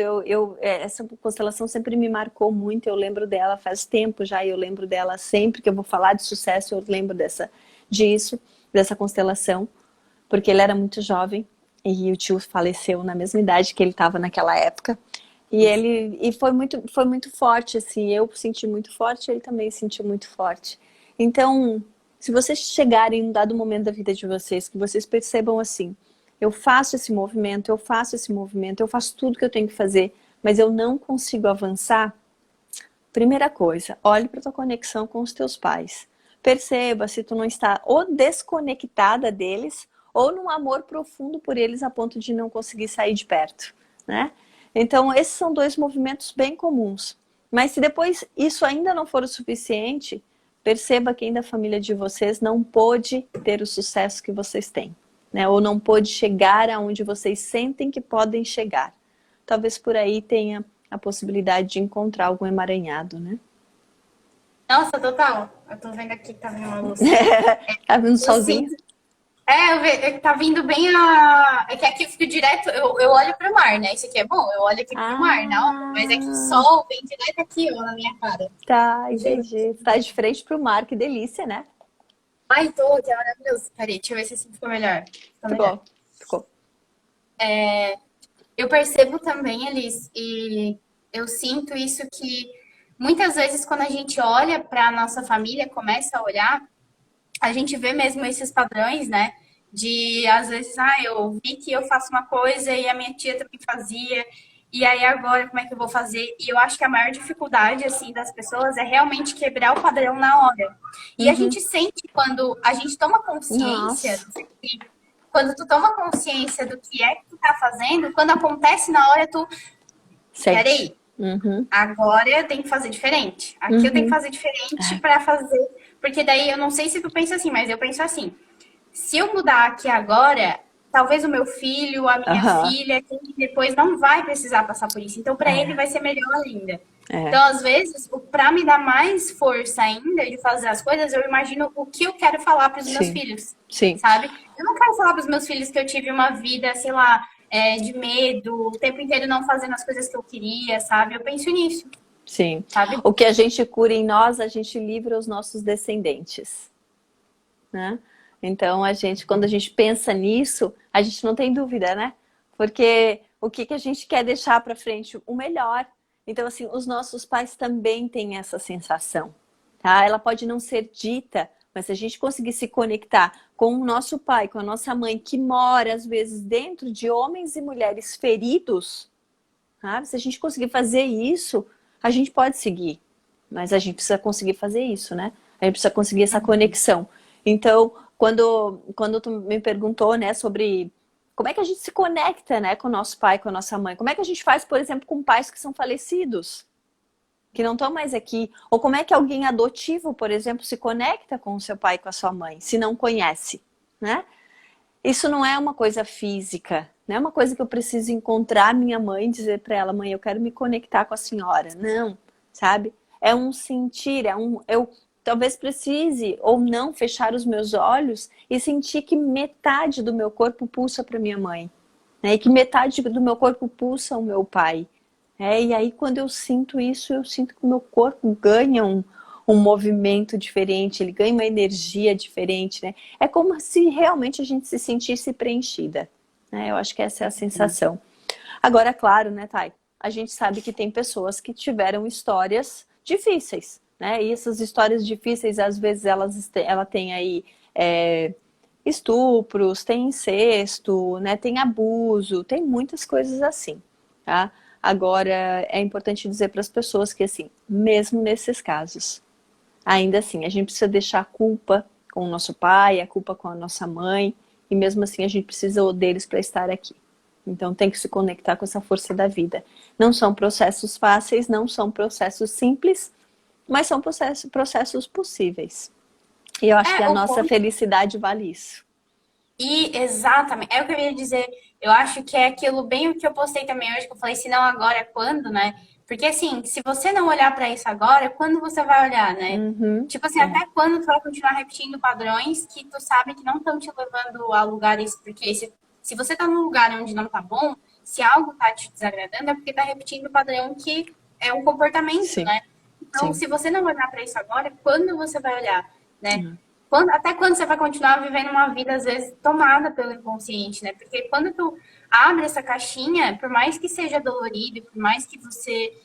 Essa constelação sempre me marcou muito. Eu lembro dela faz tempo já. Eu lembro dela sempre que eu vou falar de sucesso. Eu lembro dessa constelação, porque ele era muito jovem e o tio faleceu na mesma idade que ele estava naquela época. E foi muito forte, assim. Eu senti muito forte, ele também sentiu muito forte. Então, se vocês chegarem em um dado momento da vida de vocês, que vocês percebam assim, eu faço esse movimento, eu faço esse movimento, eu faço tudo que eu tenho que fazer, mas eu não consigo avançar. Primeira coisa, olhe para tua conexão com os teus pais. Perceba se tu não está ou desconectada deles ou num amor profundo por eles a ponto de não conseguir sair de perto, né? Então, esses são dois movimentos bem comuns. Mas se depois isso ainda não for o suficiente, perceba quem da família de vocês não pôde ter o sucesso que vocês têm, né? Ou não pôde chegar aonde vocês sentem que podem chegar. Talvez por aí tenha a possibilidade de encontrar algum emaranhado, né? Nossa, total. Eu tô vendo aqui que tá vindo uma luz. Tá vendo Eu solzinho? sinto. Tá vindo bem a. É que aqui eu fico direto, eu olho pro mar, né? Isso aqui é bom, eu olho aqui pro mar, não? Mas é que o Ah, sol vem direto aqui, ó, na minha cara. tá, Gente, entendi. Tá de frente pro mar, que delícia, né? ai, tô, que é maravilhoso. Peraí, deixa eu ver se assim ficou melhor. Ficou melhor. Ficou. Eu percebo também, Alice, e Eu sinto isso que muitas vezes quando a gente olha para a nossa família, começa a olhar, a gente vê mesmo esses padrões, né? De às vezes, eu vi que eu faço uma coisa e a minha tia também fazia, e aí agora como é que eu vou fazer? E eu acho que a maior dificuldade assim das pessoas é realmente quebrar o padrão na hora. E a Uhum. gente sente quando a gente toma consciência, Nossa, quando tu toma consciência do que é que tu tá fazendo, quando acontece na hora, tu, sente. peraí, Uhum. agora eu tenho que fazer diferente. Aqui eu tenho que Uhum. fazer diferente para fazer. Porque daí eu não sei se tu pensa assim, mas eu penso assim: se eu mudar aqui agora, talvez o meu filho, a minha Aham. filha, quem depois não vai precisar passar por isso. Então, para ele É, vai ser melhor ainda. é. Então, às vezes, para me dar mais força ainda de fazer as coisas, eu imagino o que eu quero falar para os meus Sim, filhos, sim, sabe? Eu não quero falar para os meus filhos que eu tive uma vida, sei lá, de medo, o tempo inteiro não fazendo as coisas que eu queria, sabe? Eu penso nisso, sim. sabe? O que a gente cura em nós, a gente livra os nossos descendentes, né? Então, quando a gente pensa nisso, a gente não tem dúvida, né? Porque o que que a gente quer deixar para frente? O melhor. Então, assim, os nossos pais também têm essa sensação, tá? Ela pode não ser dita, mas se a gente conseguir se conectar com o nosso pai, com a nossa mãe, que mora, às vezes, dentro de homens e mulheres feridos, sabe? Se a gente conseguir fazer isso, a gente pode seguir. Mas a gente precisa conseguir fazer isso, né? A gente precisa conseguir essa conexão. Então, quando tu me perguntou, né, sobre como é que a gente se conecta, né, com o nosso pai, com a nossa mãe, como é que a gente faz, por exemplo, com pais que são falecidos, que não estão mais aqui, ou como é que alguém adotivo, por exemplo, se conecta com o seu pai e com a sua mãe, se não conhece, né? Isso não é uma coisa física, não é uma coisa que eu preciso encontrar minha mãe e dizer para ela, mãe, eu quero me conectar com a senhora. Não, sabe? É um sentir, eu talvez precise ou não fechar os meus olhos e sentir que metade do meu corpo pulsa para minha mãe, né? E que metade do meu corpo pulsa o meu pai. E aí quando eu sinto isso, eu sinto que o meu corpo ganha um movimento diferente, ele ganha uma energia diferente, né? É como se realmente a gente se sentisse preenchida, né? Eu acho que essa é a sensação. Agora, claro, né, Thay? A gente sabe que tem pessoas que tiveram histórias difíceis, né? E essas histórias difíceis, às vezes, ela tem aí estupros, tem incesto, né? Tem abuso, tem muitas coisas assim, tá? Agora, é importante dizer para as pessoas que, assim, mesmo nesses casos, ainda assim, a gente precisa deixar a culpa com o nosso pai, a culpa com a nossa mãe, e mesmo assim a gente precisa deles para estar aqui. Então tem que se conectar com essa força da vida. Não são processos fáceis, não são processos simples, mas são processos possíveis. E eu acho que a O nossa ponto. felicidade vale isso. E exatamente, é o que eu ia dizer. Eu acho que é aquilo bem o que eu postei também hoje, que eu falei, se não agora, é quando, né? Porque assim, se você não olhar para isso agora, quando você vai olhar, né? Uhum, Tipo assim, até quando tu vai continuar repetindo padrões que tu sabe que não estão te levando a lugares, porque se você tá num lugar onde não tá bom, se algo tá te desagradando, é porque tá repetindo o padrão que é um comportamento, sim, né? Então, sim. se você não olhar para isso agora, quando você vai olhar, né? Até quando você vai continuar vivendo uma vida, às vezes, tomada pelo inconsciente, né? Porque quando tu abre essa caixinha, por mais que seja dolorido, por mais que você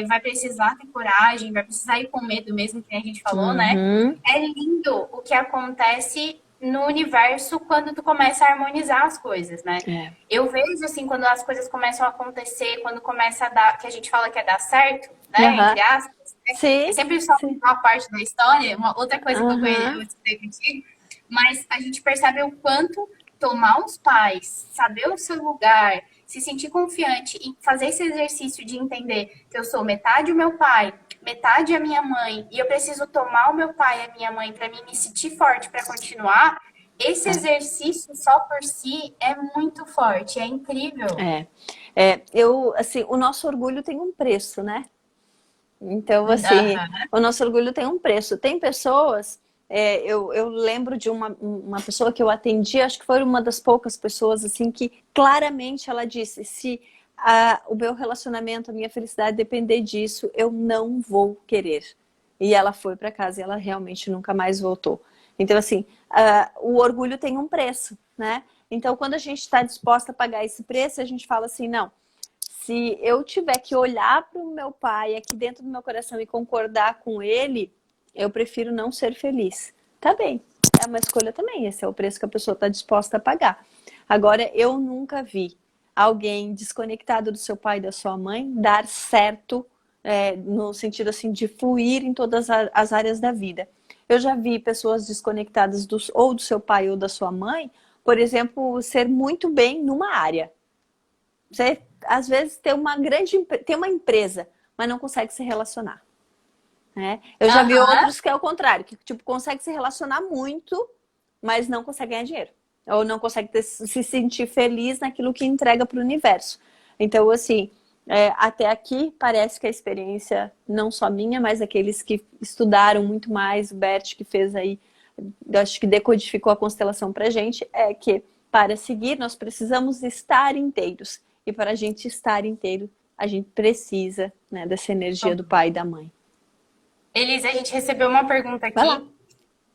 vai precisar ter coragem, vai precisar ir com medo mesmo, que a gente falou, né? Uhum, É lindo o que acontece no universo quando tu começa a harmonizar as coisas, né? é. Eu vejo, assim, quando as coisas começam a acontecer, quando começa a dar, que a gente fala que é dar certo, né? Aham. Entre aspas, é Sim, sempre só sim. uma parte da história, uma outra coisa que eu Aham. estudei contigo, mas a gente percebe o quanto tomar os pais, saber o seu lugar, se sentir confiante e fazer esse exercício de entender que eu sou metade o meu pai, metade a minha mãe, e eu preciso tomar o meu pai e a minha mãe para mim me sentir forte para continuar. Esse exercício só por si é muito forte, é incrível. É, assim, o nosso orgulho tem um preço, né? Então, assim, Aham. o nosso orgulho tem um preço. Tem pessoas, eu lembro de uma pessoa que eu atendi, acho que foi uma das poucas pessoas, assim, que claramente ela disse, se o meu relacionamento, a minha felicidade depender disso, eu não vou querer. E ela foi para casa e ela realmente nunca mais voltou. Então, assim, o orgulho tem um preço, né? Então, quando a gente está disposta a pagar esse preço, a gente fala assim, não, se eu tiver que olhar para o meu pai aqui dentro do meu coração e concordar com ele, eu prefiro não ser feliz. Tá bem, é uma escolha também, esse é o preço que a pessoa está disposta a pagar. Agora, eu nunca vi alguém desconectado do seu pai e da sua mãe dar certo, no sentido assim de fluir em todas as áreas da vida. Eu já vi pessoas desconectadas ou do seu pai ou da sua mãe, por exemplo, ser muito bem numa área. Você, às vezes, tem uma empresa, mas não consegue se relacionar. Né? Eu já vi Aham. outros que é o contrário, que tipo, consegue se relacionar muito, mas não consegue ganhar dinheiro. Ou não consegue se sentir feliz naquilo que entrega para o universo. Então, assim, até aqui parece que a experiência, não só minha, mas daqueles que estudaram muito mais, o Bert que fez aí, acho que decodificou a constelação pra gente, é que para seguir nós precisamos estar inteiros. E para a gente estar inteiro, a gente precisa, né, dessa energia do pai e da mãe. Elisa, a gente recebeu uma pergunta Vai lá.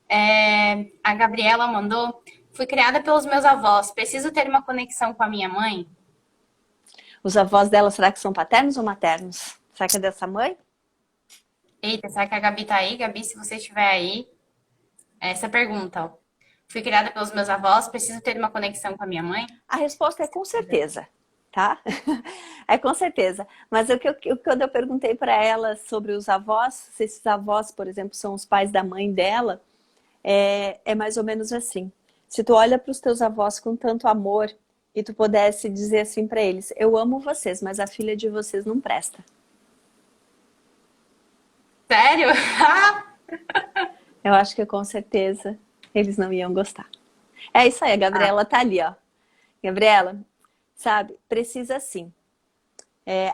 aqui. A Gabriela mandou. Fui criada pelos meus avós. Preciso ter uma conexão com a minha mãe? Os avós dela, será que são paternos ou maternos? Será que é dessa mãe? Eita, será que a Gabi tá aí? Gabi, se você estiver aí, essa pergunta, ó. Fui criada pelos meus avós. Preciso ter uma conexão com a minha mãe? A resposta é com certeza, tá? É com certeza. Mas quando eu perguntei para ela sobre os avós, se esses avós, por exemplo, são os pais da mãe dela, é mais ou menos assim. Se tu olha para os teus avós com tanto amor e tu pudesse dizer assim para eles: eu amo vocês, mas a filha de vocês não presta. Sério? Eu acho que com certeza eles não iam gostar. É isso aí, a Gabriela tá ali, ó. Gabriela, sabe, precisa sim.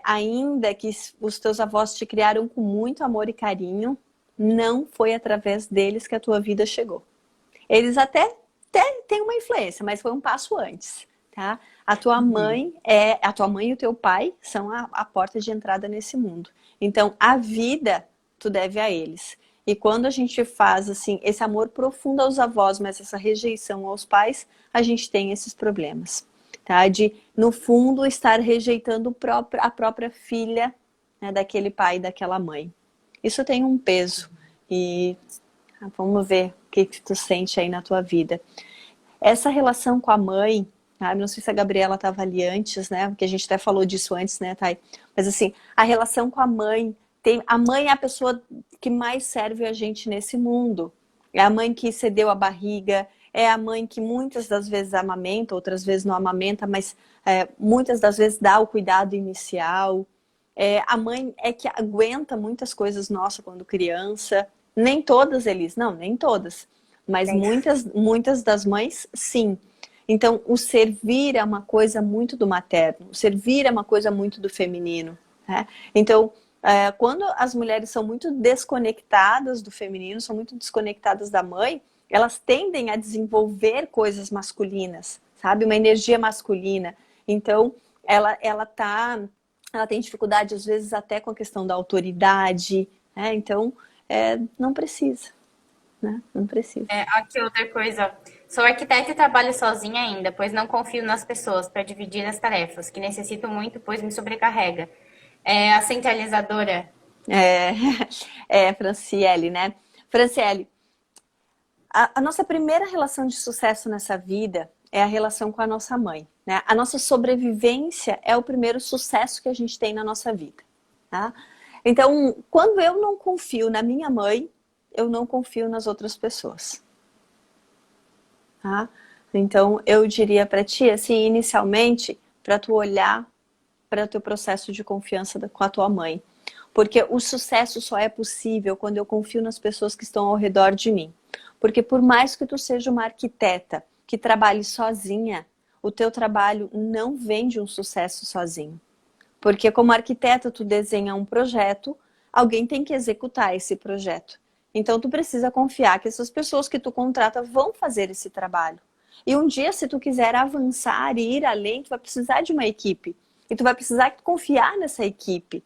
Ainda que os teus avós te criaram com muito amor e carinho, não foi através deles que a tua vida chegou. Eles até têm uma influência, mas foi um passo antes, tá? A tua mãe e o teu pai são a porta de entrada nesse mundo. Então, a vida tu deve a eles. E quando a gente faz assim esse amor profundo aos avós, mas essa rejeição aos pais, a gente tem esses problemas, tá? De no fundo estar rejeitando a própria filha, né, daquele pai e daquela mãe. Isso tem um peso e vamos ver o que tu sente aí na tua vida. Essa relação com a mãe, não sei se a Gabriela estava ali antes, né? Porque a gente até falou disso antes, né, Thay? Mas assim, a relação com a mãe, a mãe é a pessoa que mais serve a gente nesse mundo. É a mãe que cedeu a barriga, é a mãe que muitas das vezes amamenta, outras vezes não amamenta, mas muitas das vezes dá o cuidado inicial. A mãe é que aguenta muitas coisas nossas quando criança. Nem todas, Elis, não, nem todas. Mas muitas das mães, sim. Então, o servir é uma coisa muito do materno. O servir é uma coisa muito do feminino. Né? Então, quando as mulheres são muito desconectadas do feminino, são muito desconectadas da mãe, elas tendem a desenvolver coisas masculinas, sabe? Uma energia masculina. Então, ela tem dificuldade, às vezes, até com a questão da autoridade. Né? Então, não precisa. Né? Não precisa. Aqui outra coisa. Sou arquiteta e trabalho sozinha ainda, pois não confio nas pessoas para dividir as tarefas, que necessito muito, pois me sobrecarrega. A centralizadora. Franciele, né? Franciele, a nossa primeira relação de sucesso nessa vida é a relação com a nossa mãe. Né? A nossa sobrevivência é o primeiro sucesso que a gente tem na nossa vida. Tá? Então, quando eu não confio na minha mãe, eu não confio nas outras pessoas. Tá? Então, eu diria para ti, assim, inicialmente, para tu olhar para o teu processo de confiança com a tua mãe. Porque o sucesso só é possível quando eu confio nas pessoas que estão ao redor de mim. Porque por mais que tu seja uma arquiteta que trabalhe sozinha, o teu trabalho não vem de um sucesso sozinho. Porque como arquiteta tu desenha um projeto, alguém tem que executar esse projeto. Então tu precisa confiar que essas pessoas que tu contrata vão fazer esse trabalho. E um dia, se tu quiser avançar e ir além, tu vai precisar de uma equipe. E tu vai precisar confiar nessa equipe.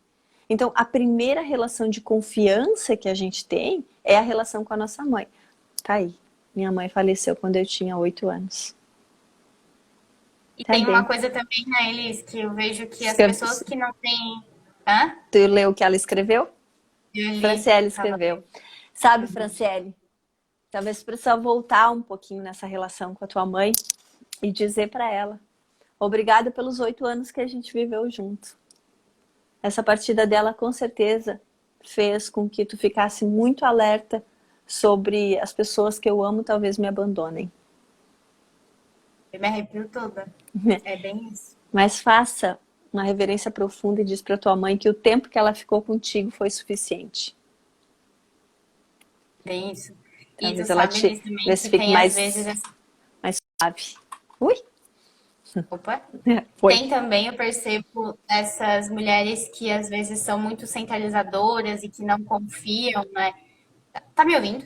Então, a primeira relação de confiança que a gente tem é a relação com a nossa mãe. Tá aí. Minha mãe faleceu quando eu tinha 8 anos. E Tá tem uma bem. coisa também, né, Elis, que eu vejo que as Escreve- pessoas que não têm. Hã? Tu leu o que ela escreveu? Eu li, Franciele tava escreveu. lendo. Sabe, Uhum. Franciele, talvez precisa voltar um pouquinho nessa relação com a tua mãe e dizer para ela: obrigada pelos 8 anos que a gente viveu junto. Essa partida dela com certeza fez com que tu ficasse muito alerta sobre as pessoas que eu amo talvez me abandonem. Eu me arrepio toda. É bem isso. Mas faça uma reverência profunda e diz para tua mãe que o tempo que ela ficou contigo foi suficiente. Bem isso. E tu Talvez ela sabe, te Elis, também vê se que fique tem às vezes. mais suave. Ui, Opa! foi. Tem também, eu percebo, essas mulheres que às vezes são muito centralizadoras e que não confiam, né? Tá me ouvindo?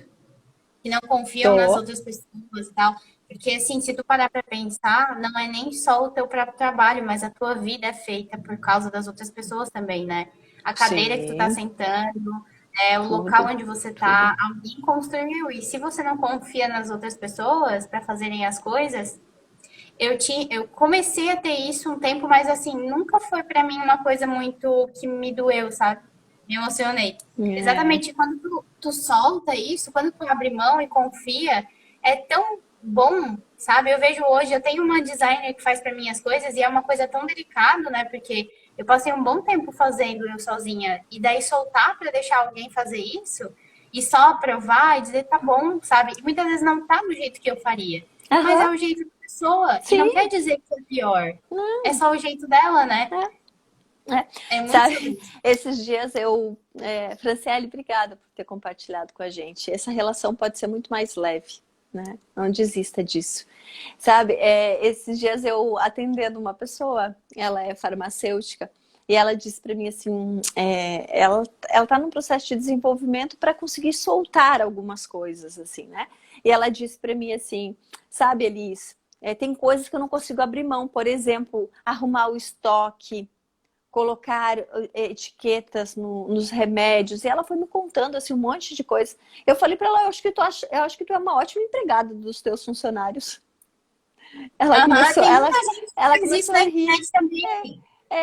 Que não confiam nas Tô. outras pessoas e tal. Porque, assim, se tu parar pra pensar, não é nem só o teu próprio trabalho, mas a tua vida é feita por causa das outras pessoas também, né? A cadeira que tu tá Sim, sentando, o local tudo, onde você tudo. tá, alguém construiu. E se você não confia nas outras pessoas para fazerem as coisas, eu comecei a ter isso um tempo, mas assim, nunca foi pra mim uma coisa muito que me doeu, sabe? Me emocionei. É. Exatamente quando tu solta isso, quando tu abre mão e confia, é tão bom, sabe? Eu vejo hoje, eu tenho uma designer que faz pra mim as coisas e é uma coisa tão delicada, né? Porque eu passei um bom tempo fazendo eu sozinha e daí soltar pra deixar alguém fazer isso e só aprovar e dizer tá bom, sabe? E muitas vezes não tá do jeito que eu faria, mas é Aham, o jeito da pessoa e não sim, quer dizer que é pior. É não, só o jeito dela, né? é. É muito sobre Sabe, isso. esses dias Franciele, obrigada por ter compartilhado com a gente. Essa relação pode ser muito mais leve, né? Não desista disso. Sabe, esses dias eu atendendo uma pessoa, ela é farmacêutica, e ela disse para mim assim, ela está num processo de desenvolvimento para conseguir soltar algumas coisas, assim, né? E ela disse para mim assim, sabe, Elis, tem coisas que eu não consigo abrir mão, por exemplo, arrumar o estoque, colocar etiquetas nos remédios, e ela foi me contando assim um monte de coisas. Eu falei para ela, eu acho que tu é uma ótima empregada dos teus funcionários. Ela Aham, começou, tem ela, muita gente que ela faz isso começou a na rir. internet também.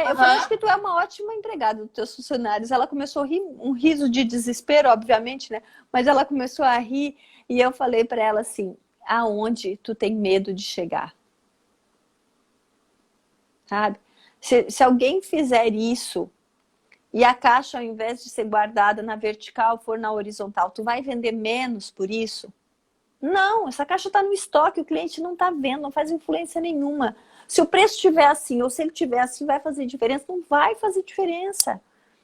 Eu falei, acho Aham. que tu é uma ótima empregada dos teus funcionários. Ela começou a rir, um riso de desespero, obviamente, né? Mas ela começou a rir e eu falei para ela assim, aonde tu tem medo de chegar, sabe? Se alguém fizer isso e a caixa, ao invés de ser guardada na vertical, for na horizontal, tu vai vender menos por isso? Não, essa caixa está no estoque, o cliente não está vendo, não faz influência nenhuma. Se o preço estiver assim, ou se ele estiver assim, vai fazer diferença? Não vai fazer diferença.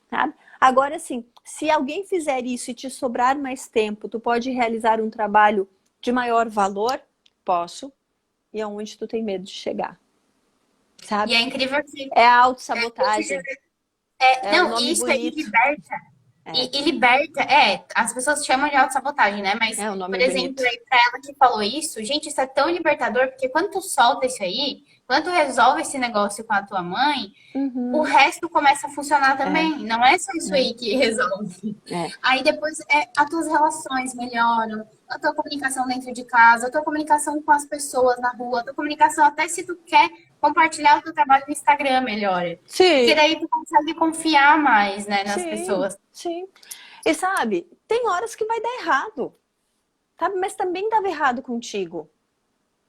Sabe? Agora, assim, se alguém fizer isso e te sobrar mais tempo, tu pode realizar um trabalho de maior valor? Posso. E aonde tu tem medo de chegar, E sabe? é incrível que É a esses autossabotagem. É o não, nome isso aí bonito. liberta. É, E liberta, as pessoas chamam de autossabotagem, né? Mas, é o por nome exemplo, bonito. aí pra ela que falou isso, gente, isso é tão libertador, porque quando tu solta isso aí, quando tu resolve esse negócio com a tua mãe, o Uhum. resto começa a funcionar É, também. Não é só isso é, aí que resolve. é. Aí depois as tuas relações melhoram, a tua comunicação dentro de casa, a tua comunicação com as pessoas na rua, a tua comunicação até se tu quer compartilhar o teu trabalho no Instagram melhora. Porque Sim, daí tu consegue confiar mais, né, nas sim, pessoas. sim. E sabe, tem horas que vai dar errado, sabe? Mas também dava errado contigo,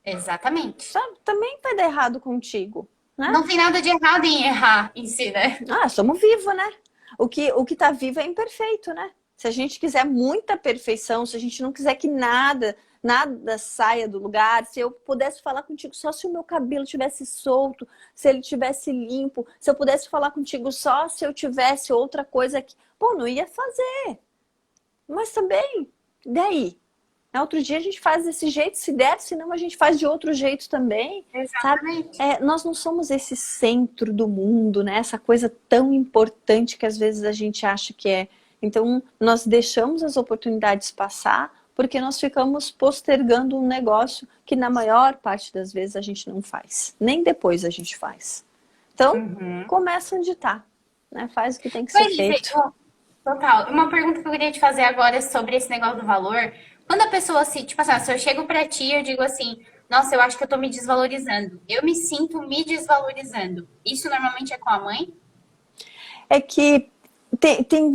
Exatamente. sabe? Também vai dar errado contigo, né? Não tem nada de errado em errar em si, né? Ah, somos vivos, né? O que tá vivo é imperfeito, né? Se a gente quiser muita perfeição, se a gente não quiser que nada saia do lugar, se eu pudesse falar contigo só se o meu cabelo tivesse solto, se ele tivesse limpo, se eu pudesse falar contigo só se eu tivesse outra coisa aqui, pô, não ia fazer. Mas também, daí? Outro dia a gente faz desse jeito, se der, senão a gente faz de outro jeito também, sabe? Exatamente. Nós não somos esse centro do mundo, né? Essa coisa tão importante que às vezes a gente acha que é. Então, nós deixamos as oportunidades passar porque nós ficamos postergando um negócio que na maior parte das vezes a gente não faz. Nem depois a gente faz. Então, Uhum. começa onde tá, né? Faz o que tem que ser Pois é, feito. total. Uma pergunta que eu queria te fazer agora é sobre esse negócio do valor. Quando a pessoa se, tipo assim, se eu chego pra ti e eu digo assim, nossa, eu acho que eu tô me desvalorizando. Eu me sinto me desvalorizando. Isso normalmente é com a mãe? É que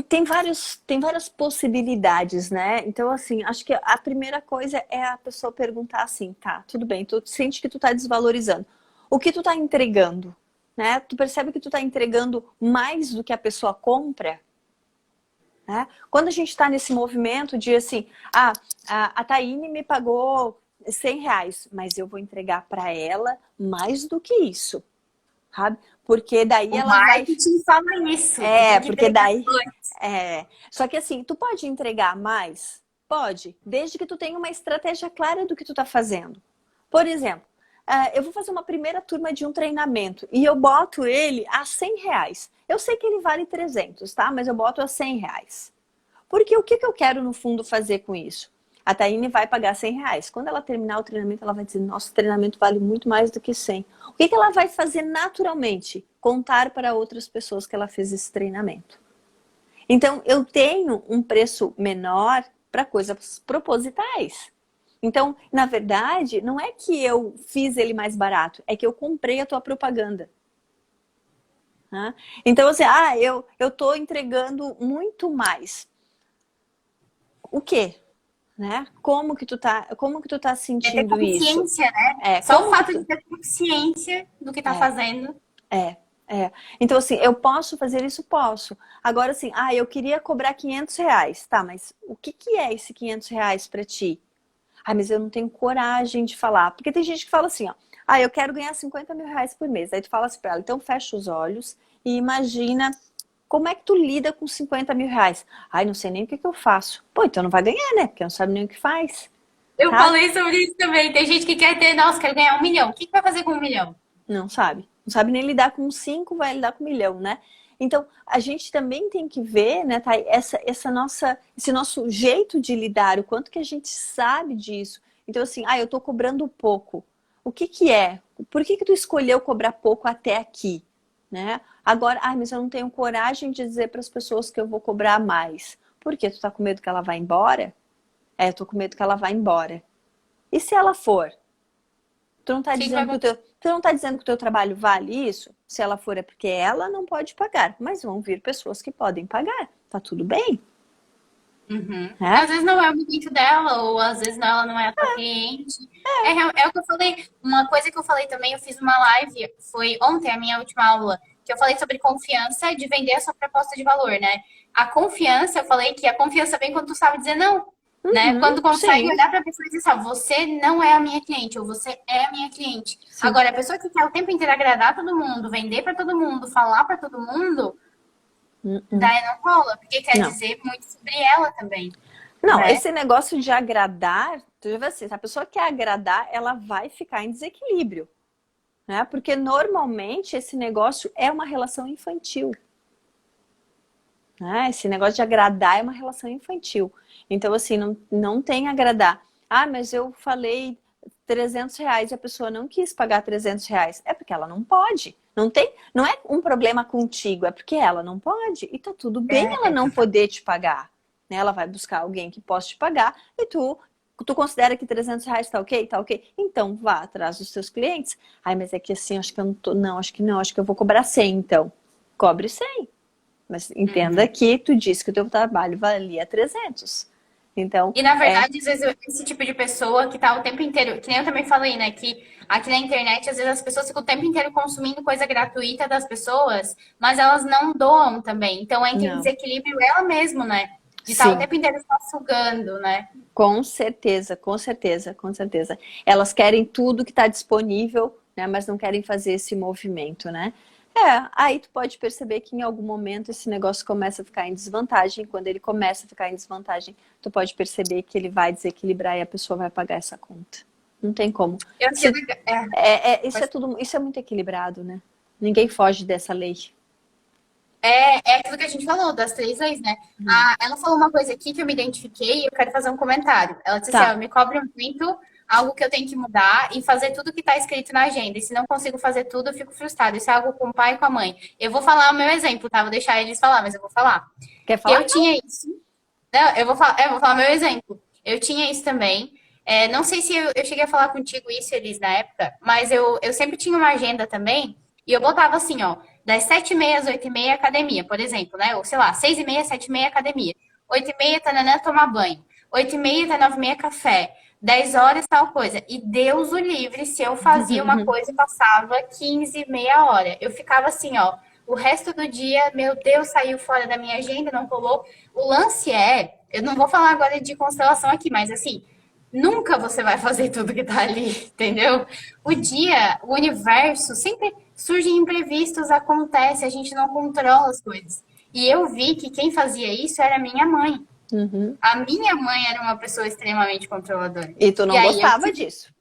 tem várias possibilidades, né? Então, assim, acho que a primeira coisa é a pessoa perguntar assim, tá, tudo bem, tu sente que tu tá desvalorizando. O que tu tá entregando, né? Tu percebe que tu tá entregando mais do que a pessoa compra, né? Quando a gente tá nesse movimento de assim, a Taine me pagou R$ 100, mas eu vou entregar para ela mais do que isso, sabe? Porque daí O ela vai. marketing fala isso, que É, tem que porque entregar daí. dois. Só que assim, tu pode entregar mais? Pode, desde que tu tenha uma estratégia clara do que tu tá fazendo. Por exemplo, eu vou fazer uma primeira turma de um treinamento e eu boto ele a R$ 100. Eu sei que ele vale 300, tá? Mas eu boto a R$ 100. Porque o que eu quero no fundo fazer com isso? A Taine vai pagar R$ 100. Quando ela terminar o treinamento, ela vai dizer, nosso treinamento vale muito mais do que 100. O que ela vai fazer naturalmente? Contar para outras pessoas que ela fez esse treinamento. Então, eu tenho um preço menor para coisas propositais. Então, na verdade, não é que eu fiz ele mais barato, é que eu comprei a tua propaganda. Né? Então, assim, eu estou entregando muito mais. O quê? Né? Como que tu tá É ter sentindo isso? consciência, né? Só o Como que fato de tu... ter consciência do que tá É, fazendo. é, é. Então, assim, eu posso fazer isso? Posso. Agora, assim, eu queria cobrar R$ 500. Tá, mas o que que é esse R$ 500 para ti? Mas eu não tenho coragem de falar. Porque tem gente que fala assim, ó. Eu quero ganhar R$ 50.000 por mês. Aí tu fala assim pra ela, então fecha os olhos e imagina como é que tu lida com R$ 50.000. Não sei nem o que que eu faço. Pô, então não vai ganhar, né? Porque não sabe nem o que faz, Eu tá? falei sobre isso também. Tem gente que quer ter, nossa, quero ganhar 1 milhão. O que vai fazer com 1 milhão? Não sabe. Não sabe nem lidar com 5, vai lidar com 1 milhão, né? Então, a gente também tem que ver, né, Thay, esse nosso jeito de lidar, o quanto que a gente sabe disso. Então, assim, eu tô cobrando pouco. O que que é? Por que que tu escolheu cobrar pouco até aqui? Né? Agora, mas eu não tenho coragem de dizer para as pessoas que eu vou cobrar mais. Por quê? Tu tá com medo que ela vá embora? Eu tô com medo que ela vá embora. E se ela for? Tu não O tá que vai dizendo que acontecer? tu não tá dizendo que o teu trabalho vale isso? Se ela for é porque ela não pode pagar, mas vão vir pessoas que podem pagar. Tá tudo bem, Uhum. né? Às vezes não é o momento dela, ou às vezes ela não é a tua cliente. É o que eu falei. Uma coisa que eu falei também, eu fiz uma live, foi ontem a minha última aula, que eu falei sobre confiança de vender a sua proposta de valor, né? A confiança, eu falei que a confiança vem quando tu sabe dizer não, né? Uhum, Quando consegue sim, olhar pra pessoa e dizer assim, ó, você não é a minha cliente, ou você é a minha cliente. sim. Agora, a pessoa que quer o tempo inteiro agradar todo mundo, vender pra todo mundo, falar pra todo mundo, Uhum. daí não rola, porque quer Não. dizer muito sobre ela também, Não, né? esse negócio de agradar, tu já vai assim, se a pessoa quer agradar, ela vai ficar em desequilíbrio, né? Porque normalmente esse negócio é uma relação infantil. Esse negócio de agradar é uma relação infantil. Então, assim, não tem agradar. Mas eu falei R$ 300 e a pessoa não quis pagar R$ 300. É porque ela não pode. Não é um problema contigo, é porque ela não pode. E tá tudo bem ela não poder te pagar. Né? Ela vai buscar alguém que possa te pagar e tu considera que R$ 300 tá ok? Tá ok? Então vá atrás dos seus clientes. Mas é que assim, acho que eu não tô. Não, acho que eu vou cobrar 100, então. Cobre 100. Mas entenda Uhum. que tu disse que o teu trabalho valia 300. Então, E na verdade, às vezes, esse tipo de pessoa que tá o tempo inteiro, que nem eu também falei, né? Que aqui na internet, às vezes, as pessoas ficam o tempo inteiro consumindo coisa gratuita das pessoas, mas elas não doam também. Então entra em não. desequilíbrio ela mesma, né? De estar o Sim, tempo inteiro só sugando, né? com certeza, com certeza, com certeza. Elas querem tudo que está disponível, né, mas não querem fazer esse movimento, né? Aí tu pode perceber que em algum momento esse negócio começa a ficar em desvantagem. Quando ele começa a ficar em desvantagem, tu pode perceber que ele vai desequilibrar e a pessoa vai pagar essa conta. Não tem como. Eu achei legal. Isso é muito equilibrado, né? Ninguém foge dessa lei. É aquilo que a gente falou, das 3 leis, né? Ela falou uma coisa aqui que eu me identifiquei e eu quero fazer um comentário. Ela disse assim, ó, Tá. me cobre muito, algo que eu tenho que mudar e fazer tudo que está escrito na agenda. E se não consigo fazer tudo, eu fico frustrada. Isso é algo com o pai e com a mãe. Eu vou falar o meu exemplo, tá? Vou deixar eles falar, mas eu vou falar. Quer Eu falar? tinha isso. Não, eu vou falar meu exemplo. Eu tinha isso também. Não sei se eu cheguei a falar contigo isso, Elis, na época, mas eu sempre tinha uma agenda também, e eu botava assim, ó, das 7h30 às 8h30 academia, por exemplo, né? Ou sei lá, 6h30, 7h30 academia. 8h30, tananã, tomar banho. 8h30 até 9h30 café. 10 horas, tal coisa. E Deus o livre se eu fazia uma coisa e passava 15, meia hora. Eu ficava assim, ó, o resto do dia, meu Deus, saiu fora da minha agenda, não rolou. O lance eu não vou falar agora de constelação aqui, mas assim, nunca você vai fazer tudo que tá ali, entendeu? O dia, o universo, sempre surgem imprevistos, acontece, a gente não controla as coisas. E eu vi que quem fazia isso era minha mãe. Uhum. A minha mãe era uma pessoa extremamente controladora. E tu E não aí gostava disso.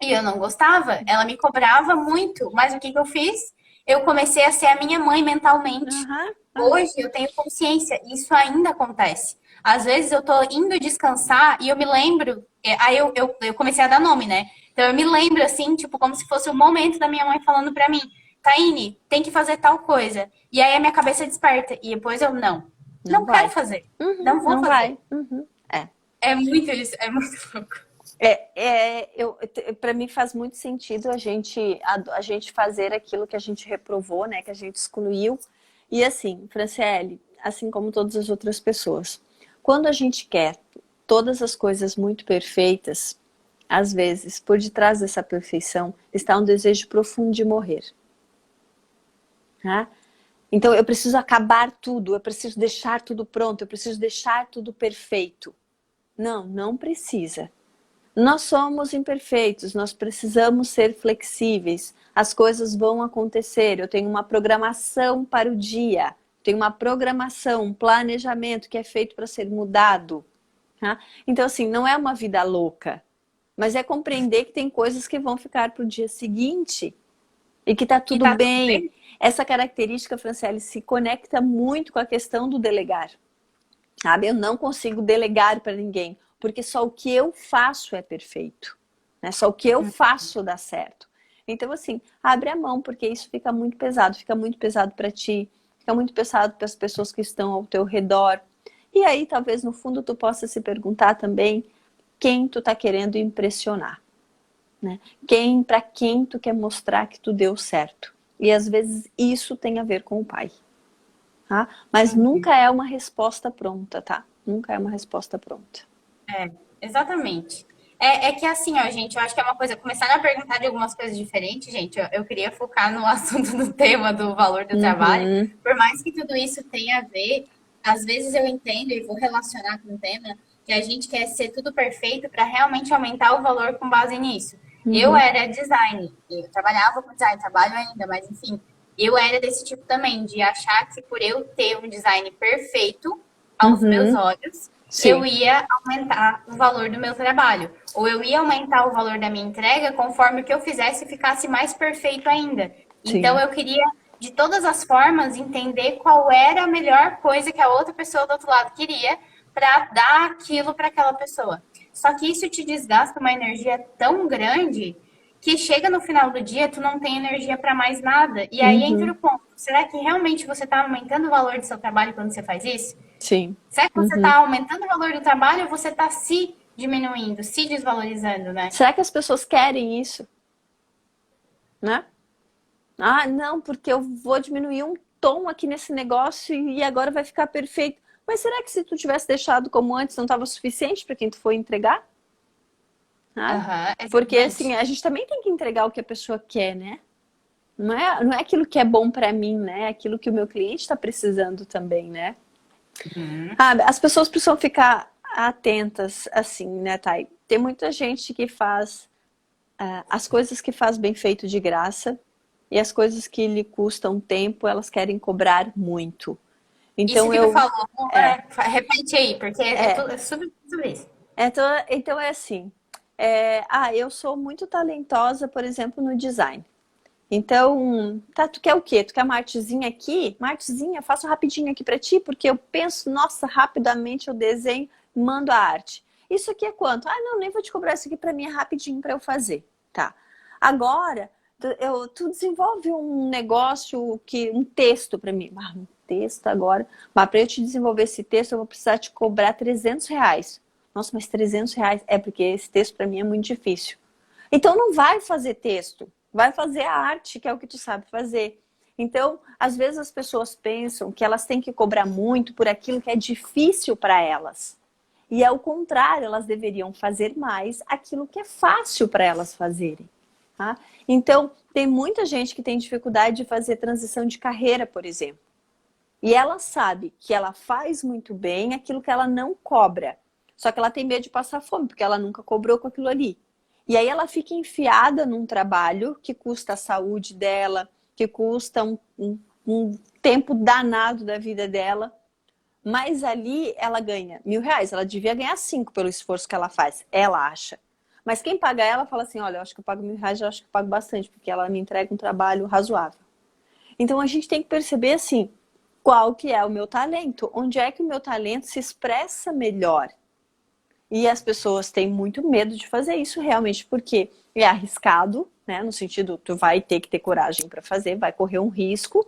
e eu não gostava, ela me cobrava muito, mas o que que eu fiz? Eu comecei a ser a minha mãe mentalmente. Aham, aham. Hoje eu tenho consciência, isso ainda acontece. Às vezes eu tô indo descansar e eu me lembro, aí eu comecei a dar nome, né? Então eu me lembro assim, tipo, como se fosse o momento da minha mãe falando pra mim, Taine, tem que fazer tal coisa. E aí a minha cabeça desperta. E depois Não não quero vai. fazer. Uhum, Não vou não fazer. vai. Uhum. É. É muito isso, é muito louco. Para mim faz muito sentido a gente fazer aquilo que a gente reprovou, né, que a gente excluiu. E assim, Franciele, assim como todas as outras pessoas, quando a gente quer todas as coisas muito perfeitas, às vezes, por detrás dessa perfeição, está um desejo profundo de morrer. Tá? Então eu preciso acabar tudo, eu preciso deixar tudo pronto, eu preciso deixar tudo perfeito. Não, não precisa. Nós somos imperfeitos, nós precisamos ser flexíveis. As coisas vão acontecer. Eu tenho uma programação para o dia, tenho uma programação, um planejamento que é feito para ser mudado. Tá? Então, assim, não é uma vida louca, mas é compreender que tem coisas que vão ficar para o dia seguinte e que está E tudo tá tudo bem. bem. Essa característica, Franciele, se conecta muito com a questão do delegar. Sabe? Eu não consigo delegar para ninguém, porque só o que eu faço é perfeito, né? Só o que eu faço dá certo. Então, assim, abre a mão, porque isso fica muito pesado para ti, fica muito pesado para as pessoas que estão ao teu redor. E aí, talvez no fundo tu possa se perguntar também quem tu tá querendo impressionar, né? Para quem tu quer mostrar que tu deu certo. E às vezes isso tem a ver com o pai. Tá? Mas nunca é uma resposta pronta, tá? Nunca é uma resposta pronta. Exatamente. É que assim, ó, gente, eu acho que é uma coisa, começar a perguntar de algumas coisas diferentes, gente, eu queria focar no assunto do tema do valor do trabalho, Uhum, por mais que tudo isso tenha a ver, às vezes eu entendo e vou relacionar com o tema, que a gente quer ser tudo perfeito para realmente aumentar o valor com base nisso. Eu uhum, era design, eu trabalhava com design, trabalho ainda, mas enfim, eu era desse tipo também, de achar que por eu ter um design perfeito aos meus uhum. olhos, eu Sim, ia aumentar o valor do meu trabalho. Ou eu ia aumentar o valor da minha entrega conforme o que eu fizesse ficasse mais perfeito ainda. Então sim. eu queria, de todas as formas, entender qual era a melhor coisa que a outra pessoa do outro lado queria para dar aquilo para aquela pessoa. Só que isso te desgasta uma energia tão grande que chega no final do dia, tu não tem energia para mais nada. E aí entra o Uhum, ponto. Será que realmente você está aumentando o valor do seu trabalho quando você faz isso? sim. Será que você Uhum. está aumentando o valor do trabalho ou você está se diminuindo, se desvalorizando, né? Será que as pessoas querem isso? Né? Ah, não, porque eu vou diminuir um tom aqui nesse negócio e agora vai ficar perfeito. Mas será que se tu tivesse deixado como antes não estava suficiente para quem tu foi entregar? Sabe? Aham, Porque assim, exatamente. a gente também tem que entregar o que a pessoa quer, né? Não é aquilo que é bom para mim, né? É aquilo que o meu cliente está precisando também, né? Uhum. Ah, as pessoas precisam ficar atentas, assim, né, Thay? Tem muita gente que faz as coisas que faz bem feito de graça e as coisas que lhe custam tempo, elas querem cobrar muito. Isso Então que tu eu, falou, é, repete aí, porque é, é sobre isso. então é assim. Eu sou muito talentosa, por exemplo, no design. Então, tá, tu quer o quê? Tu quer uma artezinha aqui? Uma artezinha, faço rapidinho aqui pra ti, porque eu penso, nossa, rapidamente eu desenho, mando a arte. Isso aqui é quanto? Ah, não, nem vou te cobrar isso aqui pra mim, é rapidinho pra eu fazer. Tá. Agora, tu desenvolve um negócio, um texto pra mim. Um texto agora. Mas pra eu te desenvolver esse texto, eu vou precisar te cobrar R$ 300. Nossa, mas R$ 300? É porque esse texto para mim é muito difícil. Então não vai fazer texto, vai fazer a arte, que é o que tu sabe fazer. Então, às vezes as pessoas pensam que elas têm que cobrar muito por aquilo que é difícil para elas. E é o contrário, elas deveriam fazer mais aquilo que é fácil para elas fazerem. Tá? Então, tem muita gente que tem dificuldade de fazer transição de carreira, por exemplo. E ela sabe que ela faz muito bem aquilo que ela não cobra. Só que ela tem medo de passar fome, porque ela nunca cobrou com aquilo ali. E aí ela fica enfiada num trabalho que custa a saúde dela, que custa um tempo danado da vida dela. Mas ali ela ganha R$ 1.000. Ela devia ganhar 5 pelo esforço que ela faz. Ela acha. Mas quem paga ela fala assim, olha, eu acho que eu pago R$ 1.000, eu acho que eu pago bastante, porque ela me entrega um trabalho razoável. Então a gente tem que perceber assim, qual que é o meu talento? Onde é que o meu talento se expressa melhor? E as pessoas têm muito medo de fazer isso realmente, porque é arriscado, né? No sentido, tu vai ter que ter coragem para fazer, vai correr um risco,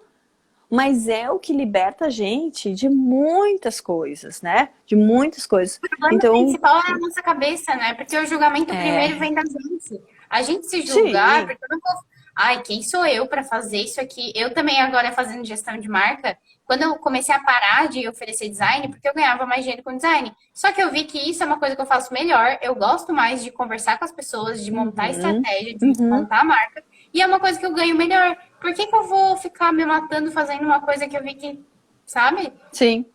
mas é o que liberta a gente de muitas coisas, né? De muitas coisas. O problema Então, principal é a nossa cabeça, né? Porque o julgamento é, primeiro vem da gente. A gente se julgar, sim, porque eu não vou. Ai, quem sou eu para fazer isso aqui? Eu também agora fazendo gestão de marca, quando eu comecei a parar de oferecer design, porque eu ganhava mais dinheiro com design. Só que eu vi que isso é uma coisa que eu faço melhor. Eu gosto mais de conversar com as pessoas, de montar estratégia, de uhum, montar a marca. E é uma coisa que eu ganho melhor. Por que que eu vou ficar me matando fazendo uma coisa que eu vi que, sabe? sim,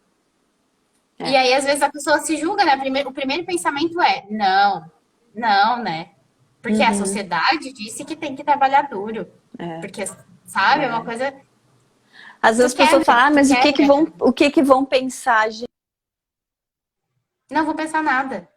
E é, aí, às vezes, a pessoa se julga, né? O primeiro pensamento é, não, não, né? Porque a uhum, sociedade disse que tem que trabalhar duro. é, Porque, sabe, é uma é. coisa. Às vezes Tu as pessoas falam, ah, tu mas quebra. o que que vão pensar, gente? Não vou pensar nada.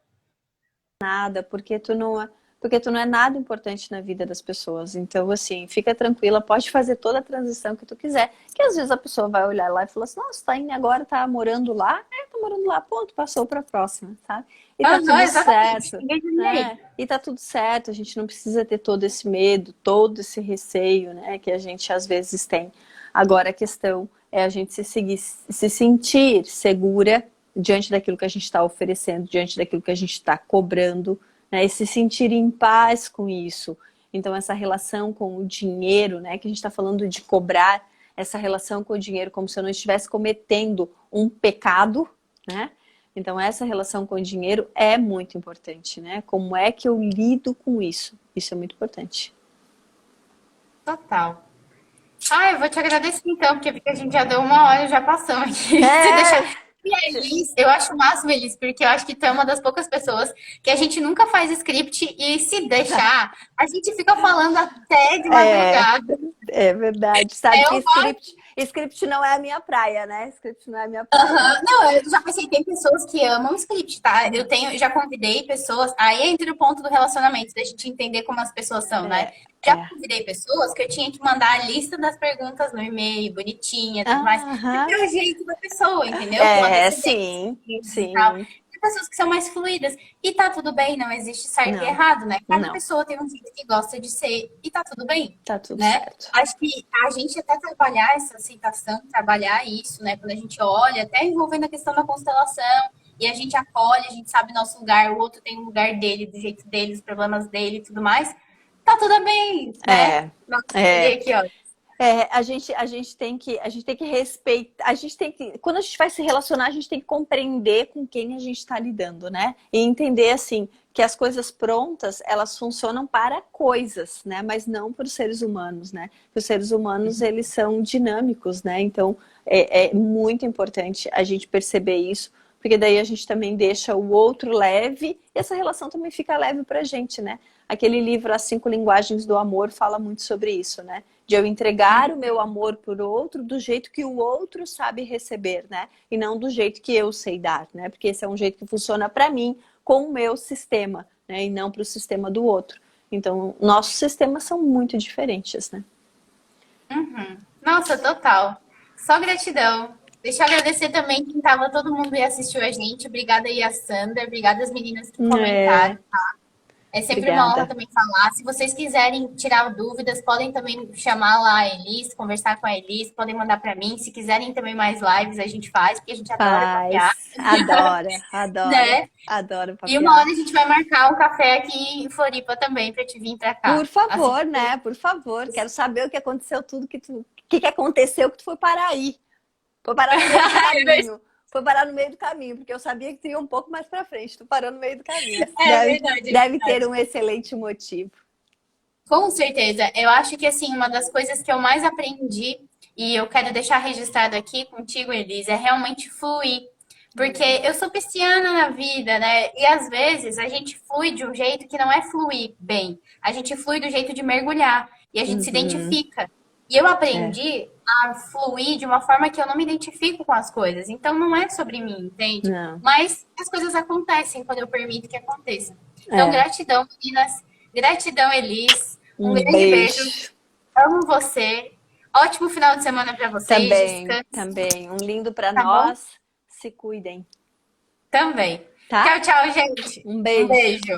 Nada, porque tu não é nada importante na vida das pessoas. Então, assim, fica tranquila, pode fazer toda a transição que tu quiser. Que às vezes a pessoa vai olhar lá e falar assim, nossa, tá indo agora, tá morando lá? É, tá morando lá, ponto, passou pra próxima, sabe? E tá Aham, tudo exatamente. certo, Ninguém tá nem aí. né? E tá tudo certo, a gente não precisa ter todo esse medo, todo esse receio, né, que a gente às vezes tem. Agora a questão é a gente se sentir segura diante daquilo que a gente está oferecendo, diante daquilo que a gente está cobrando, né, e se sentir em paz com isso. Então, essa relação com o dinheiro, né, que a gente está falando de cobrar, essa relação com o dinheiro como se eu não estivesse cometendo um pecado, né? Então, essa relação com o dinheiro é muito importante, né? Como é que eu lido com isso? Isso é muito importante. Total. Ah, eu vou te agradecer então, porque a gente já deu 1 hora e já passamos aqui. Se deixar. É, E a Elis, eu acho o máximo, Elis, porque eu acho que tu é uma das poucas pessoas que a gente nunca faz script e se deixar, a gente fica falando até de é, madrugada. é verdade. Sabe É que o script não é a minha praia, né? Script não é a minha praia. Não, eu já pensei, tem pessoas que amam script, tá? Já convidei pessoas, aí entra o ponto do relacionamento, da gente entender como as pessoas são, né? É, Já é. convidei pessoas que eu tinha que mandar a lista das perguntas no e-mail, bonitinha, tudo mais, porque Aham. é o jeito da pessoa, entendeu? Com É, antecedência sim, e tal. sim. Tem pessoas que são mais fluídas. E tá tudo bem, não existe certo e Não, errado, né? Cada não. pessoa tem um jeito que gosta de ser e tá tudo bem, Tá tudo né? certo. Acho que a gente até trabalhar essa aceitação, trabalhar isso, né? Quando a gente olha, até envolvendo a questão da constelação, e a gente acolhe, a gente sabe nosso lugar, o outro tem um lugar dele, do jeito dele, os problemas dele e tudo mais, tá tudo bem, né? É, Nossa, peguei é. aqui, ó. A gente tem que respeitar, a gente tem que, quando a gente vai se relacionar, a gente tem que compreender com quem a gente está lidando, né? E entender, assim, que as coisas prontas, elas funcionam para coisas, né? Mas não para os seres humanos, né? Os seres humanos, eles são dinâmicos, né? Então, é muito importante a gente perceber isso, porque daí a gente também deixa o outro leve e essa relação também fica leve pra gente, né? Aquele livro As 5 Linguagens do Amor fala muito sobre isso, né? De eu entregar o meu amor por outro do jeito que o outro sabe receber, né? E não do jeito que eu sei dar, né? Porque esse é um jeito que funciona para mim com o meu sistema, né? E não para o sistema do outro. Então, nossos sistemas são muito diferentes, né? Uhum. Nossa, total. Só gratidão. Deixa eu agradecer também quem tava, todo mundo e assistiu a gente. Obrigada aí a Sandra, obrigada às meninas que comentaram. É, É sempre uma honra Obrigada. também falar. Se vocês quiserem tirar dúvidas, podem também chamar lá a Elis, conversar com a Elis, podem mandar para mim. Se quiserem também mais lives, a gente faz, porque a gente adora papear, Paz. Adora, adora, né? adora E uma papear. hora a gente vai marcar um café aqui em Floripa também para te vir para Por cá. Assim, favor, né? Por favor. Quero saber o que aconteceu, tudo que aconteceu que tu foi parar aí. Foi parar no meio do caminho. Foi parar no meio do caminho, porque eu sabia que tu ia um pouco mais pra frente. Tu parou no meio do caminho. é verdade, é Deve ter verdade. um excelente motivo. Com certeza. Eu acho que assim, uma das coisas que eu mais aprendi e eu quero deixar registrado aqui contigo, Elisa, é realmente fluir. Porque eu sou pisciana na vida, né? E às vezes a gente flui de um jeito que não é fluir bem. A gente flui do jeito de mergulhar e a gente se Uhum. identifica. E eu É. aprendi a fluir de uma forma que eu não me identifico com as coisas. Então não é sobre mim, entende? Não. Mas as coisas acontecem quando eu permito que aconteça. Então, É. gratidão, meninas. Gratidão, Elis. Um Um grande beijo. beijo. Amo você. Ótimo final de semana para vocês. Também, Descanse, também. Um lindo para tá bom? nós. Se cuidem, Também. tá? Tchau, tchau, gente. Um Um beijo. beijo.